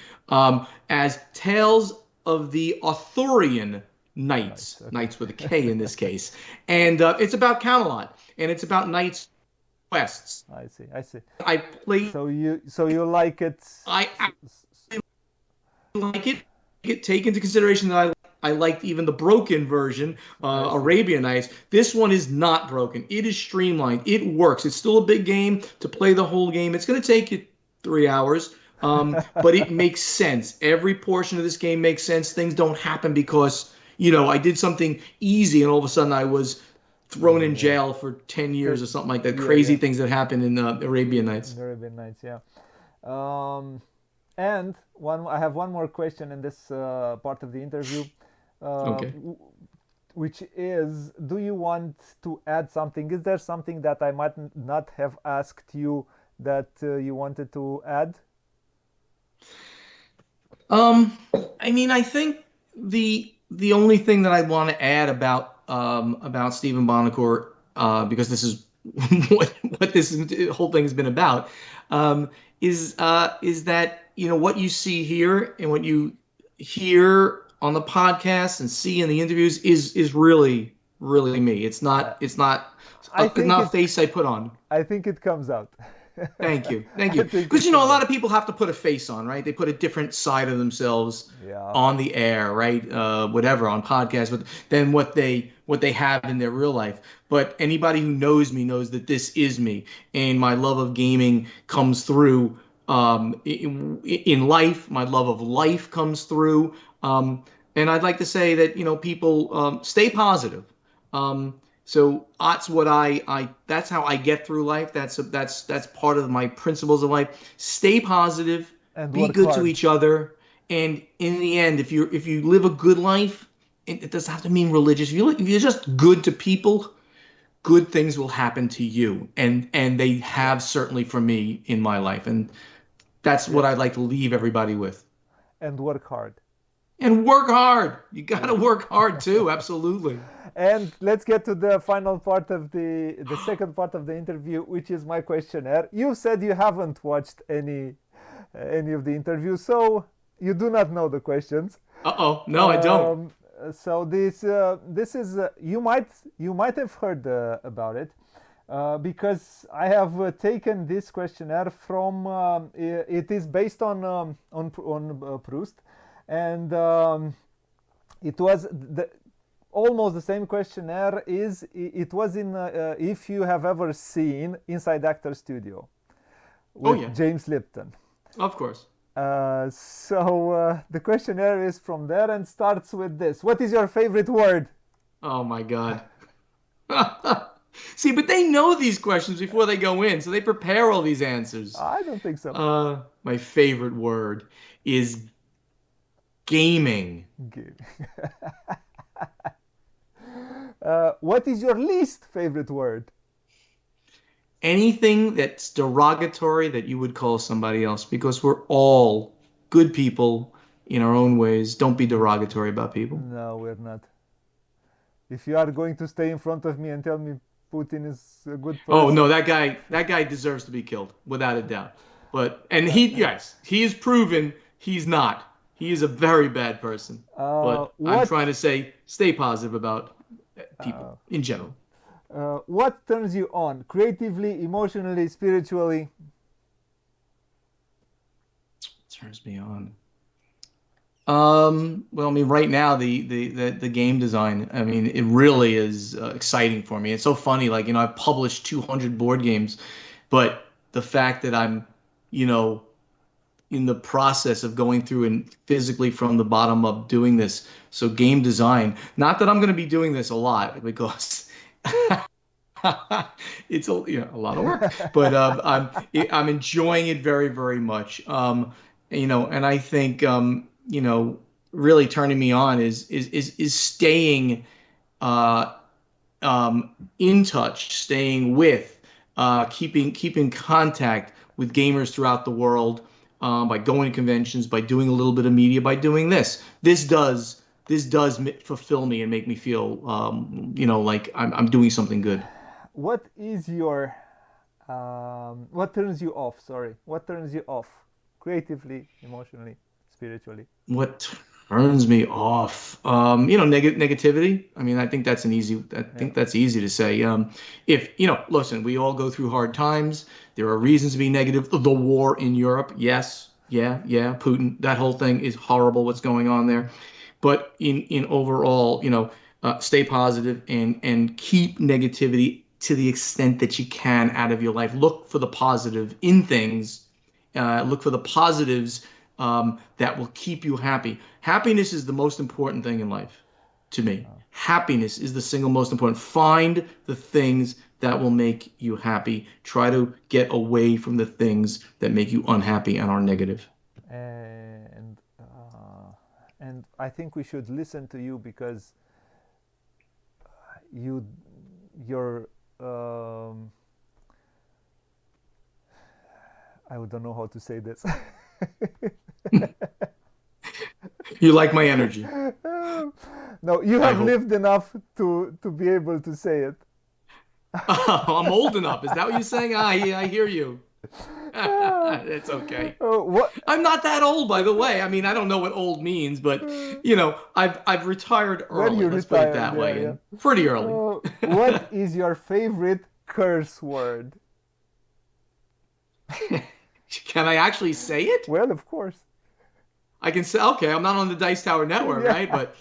as Tales of the Arthurian Nice. Knights, Okay. knights with a K in this case, and it's about Camelot, and it's about knights quests. I see. I see. I played. So you like it? I like it. Take into consideration that I liked even the broken version, I see. Arabian Nights. This one is not broken. It is streamlined. It works. It's still a big game to play the whole game. It's going to take you 3 hours, but it makes sense. Every portion of this game makes sense. Things don't happen because I did something easy and all of a sudden I was thrown in Yeah. jail for 10 years or something like that. Yeah. Crazy Yeah. things that happen in Arabian Nights. Very nice. Yeah. Um, and I have one more question in this part of the interview, uh, Okay. w- which is: do you want to add something? Is there something that I might not have asked you that you wanted to add? Um, I mean, I think the only thing that I want to add about Stephen Bonacore, because this is what this whole thing has been about, um, is that what you see here and what you hear on the podcast and see in the interviews is really me. It's Uh, not it's not I it's think not a it. face I put on. I think it comes out. Thank you. Thank I you. think Because, it a comes lot out. of people have to put a face on, right? They put a different side of themselves Yeah. on the air, right? Whatever, on podcasts, but than what they have in their real life. But anybody who knows me knows that this is me, and my love of gaming comes through in life. My love of life comes through. And I'd like to say that, people stay positive. Um, so that's what that's how I get through life. That's part of my principles of life. Stay positive, And be work good to hard. each other, and in the end, if you live a good life, it doesn't have to mean religious. If you're just good to people, good things will happen to you, and they Yeah. have certainly for me in my life, and that's what Yeah. I'd like to leave everybody with. And work hard. And work hard. You got to Yeah. work hard too. Absolutely. And let's get to the final part of the second part of the interview, which is my questionnaire. You said you haven't watched any of the interviews, so you do not know the questions. Uh-oh. No, I don't. Um, so this is you might have heard about it, because I have taken this questionnaire from it is based on Proust, and it was almost the same questionnaire. It was in if you have ever seen Inside Actor Studio Oh with yeah. James Lipton. Of course. So the questionnaire is from there and starts with this: what is your favorite word? Oh my God. See, but they know these questions before they go in, so they prepare all these answers. I don't think so. My favorite word is gaming. Good. What is your least favorite word? Anything that's derogatory that you would call somebody else, because we're all good people in our own ways. Don't be derogatory about people. No, we're not. If you are going to stay in front of me and tell me Putin is a good Oh no, person, that guy deserves to be killed without a doubt. But and he yes, he is proven he's not. He is a very bad person. But I'm what trying to say stay positive about uh, people in general. what turns you on creatively, emotionally, spiritually? Turns me on. Well, I mean, right now the game design, I mean, it really is exciting for me. It's so funny, like, I've published 200 board games, but the fact that I'm, you know, in the process of going through and physically from the bottom up doing this. So game design, not that I'm going to be doing this a lot because it's a lot of work, but I'm enjoying it very, very much. And I think really turning me on is staying uh, in touch, staying with, keeping contact with gamers throughout the world, by going to conventions, by doing a little bit of media, by doing this. This does fulfill me and make me feel, like I'm doing something good. What is your what turns you off? Sorry, what turns you off creatively, emotionally, spiritually? What turns me off? Negativity. I mean, I think that's an easy. I Yeah. think that's easy to say. If listen, we all go through hard times. There are reasons to be negative. The war in Europe, yes, yeah, yeah. Putin, that whole thing is horrible. What's going on there? But in overall, stay positive and keep negativity to the extent that you can out of your life. Look for the positive in things. Look for the positives that will keep you happy. Happiness is the most important thing in life to me. Happiness is the single most important. Find the things that will make you happy. Try to get away from the things that make you unhappy and are negative. And I think we should listen to you because you your I don't know how to say this. You like my energy. No, you I have hope. lived enough to be able to say it. I'm old enough. Is that what you're saying? I hear you. It's okay. What? I'm not that old, by the way. I mean, I don't know what old means, but I've retired When early. you Let's put it retired, that yeah, way, yeah. and pretty early. What is your favorite curse word? Can I actually say it? Well, of course. I can say, okay, I'm not on the Dice Tower Network, Yeah. right? But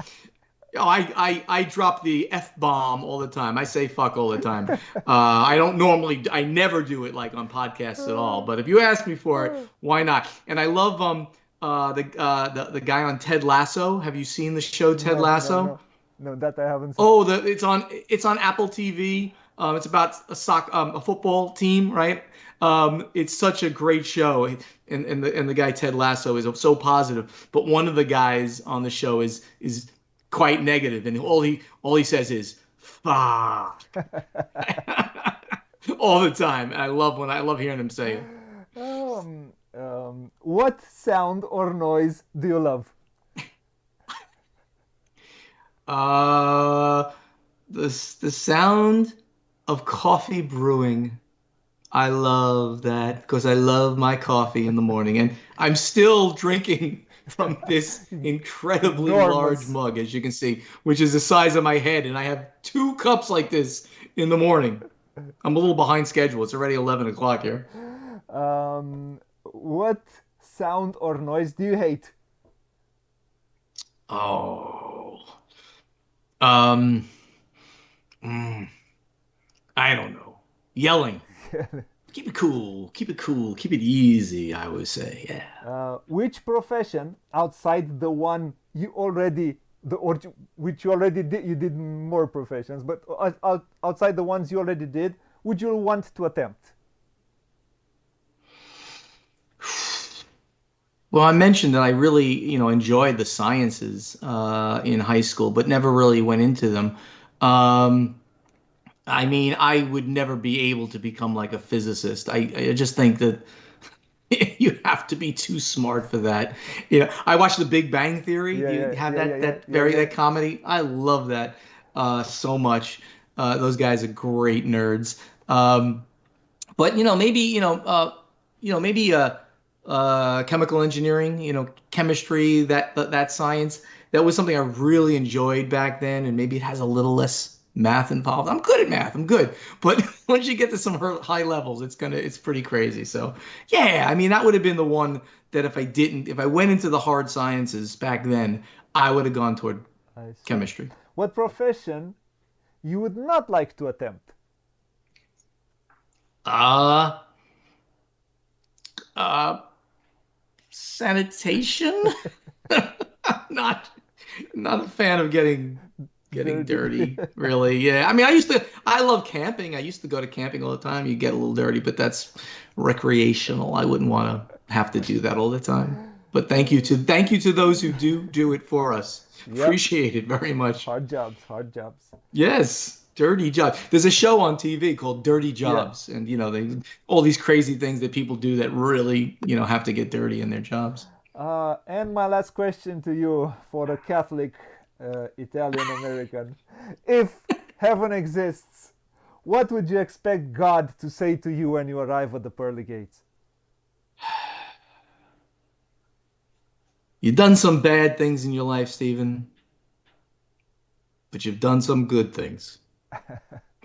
I drop the F bomb all the time. I say fuck all the time. I never do it like on podcasts at all. But if you ask me for it, why not? And I love the guy on Ted Lasso. Have you seen the show Ted No, no, Lasso? no, no. That I haven't seen. Oh, it's on Apple TV. It's about a football team, right? It's such a great show, and the guy Ted Lasso is so positive, but one of the guys on the show is quite negative, and all he says is "fuck" all the time. And I love hearing him say it. What sound or noise do you love? Uh, the sound of coffee brewing. I love that because I love my coffee in the morning. And I'm still drinking from this incredibly large Enormous. mug, as you can see, which is the size of my head. And I have 2 cups like this in the morning. I'm a little behind schedule. It's already 11 o'clock here. What sound or noise do you hate? Oh, um, mm, I don't know. Yelling. Keep it cool. Keep it cool. Keep it easy, I would say. Yeah. Which profession outside the one you already which you already did. You did more professions, but outside the ones you already did, would you want to attempt? Well, I mentioned that I really, enjoyed the sciences in high school, but never really went into them. Um, I mean, I would never be able to become like a physicist. I just think that you have to be too smart for that. I watched The Big Bang Theory. Yeah, Do you yeah, have yeah, yeah, yeah, yeah, yeah. that comedy? I love that so much. Those guys are great nerds. But maybe maybe chemical engineering, chemistry, that science. That was something I really enjoyed back then, and maybe it has a little less math involved. I'm good at math. I'm good, but once you get to some high levels, it's pretty crazy. So yeah, I mean that would have been the one that if I went into the hard sciences back then, I would have gone toward I see. chemistry. What profession you would not like to attempt? Uh, uh, Sanitation. not not a fan of getting Dirty. dirty, really. Yeah. I mean, I love camping. I used to go to camping all the time. You get a little dirty, but that's recreational. I wouldn't want to have to do that all the time. But thank you to those who do it for us. Yep. Appreciate it very much. Hard jobs. Hard jobs. Yes. Dirty jobs. There's a show on TV called Dirty Yeah. Jobs, and all these crazy things that people do that really, have to get dirty in their jobs. And my last question to you, for a Catholic Italian American: if heaven exists, what would you expect God to say to you when you arrive at the pearly gates? You've done some bad things in your life, Stephen, but you've done some good things.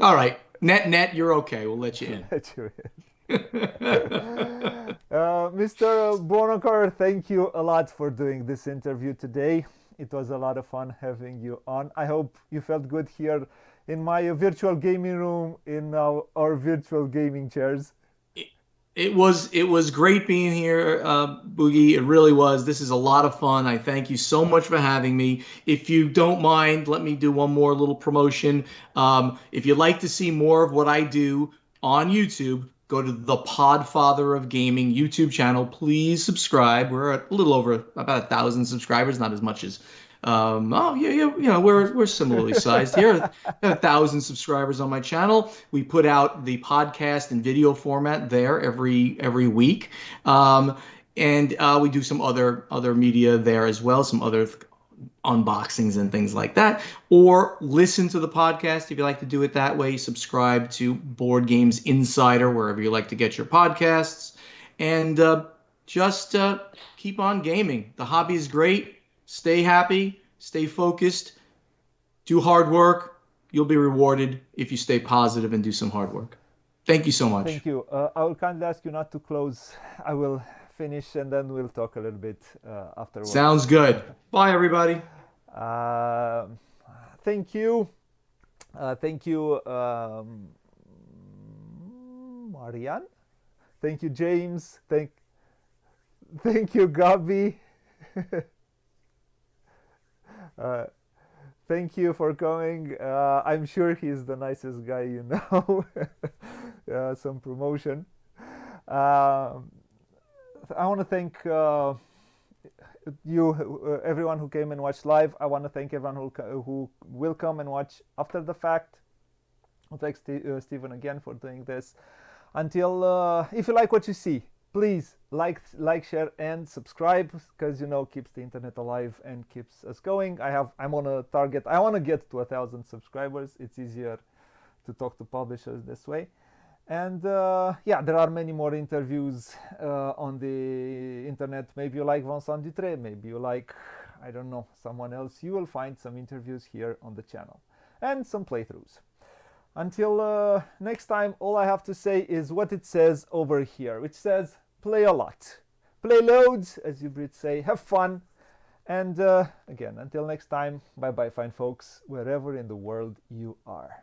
All right, net, you're okay. We'll let you Let you in. Mr. Bonocore, thank you a lot for doing this interview today. It was a lot of fun having you on. I hope you felt good here in my virtual gaming room, in our virtual gaming chairs. It was great being here, Boogie. It really was. This is a lot of fun. I thank you so much for having me. If you don't mind, let me do one more little promotion. If you'd like to see more of what I do on YouTube, go to the Podfather of Gaming YouTube channel. Please subscribe. We're a little over about 1,000 subscribers, not as much as oh yeah, yeah, we're similarly sized here. I have 1,000 subscribers on my channel. We put out the podcast in video format there every week, and we do some other media there as well, some other unboxings and things like that. Or listen to the podcast if you like to do it that way. Subscribe to Board Games Insider wherever you like to get your podcasts, and just keep on gaming. The hobby is great. Stay happy, stay focused, do hard work. You'll be rewarded if you stay positive and do some hard work. Thank you so much. Thank you. I will kindly ask you not to close. I will finish and then we'll talk a little bit afterwards. Sounds good. Bye, everybody. Thank you. Thank you, Marianne. Thank you, James. Thank you, Gabi. Thank you for coming. I'm sure he's the nicest guy you know. Some promotion. I want to thank you, everyone who came and watched live. I want to thank everyone who will come and watch after the fact. Thanks, Stephen, again for doing this. Until, if you like what you see, please like, share, and subscribe, because keeps the internet alive and keeps us going. I'm on a target. I want to get to 1,000 subscribers. It's easier to talk to publishers this way. And yeah, there are many more interviews on the internet. Maybe you like Vincent Dutré, maybe you like, I don't know, someone else. You will find some interviews here on the channel and some playthroughs. Until next time, all I have to say is what it says over here, which says play a lot, play loads, as you Brits say, have fun. And again, until next time, bye bye, fine folks, wherever in the world you are.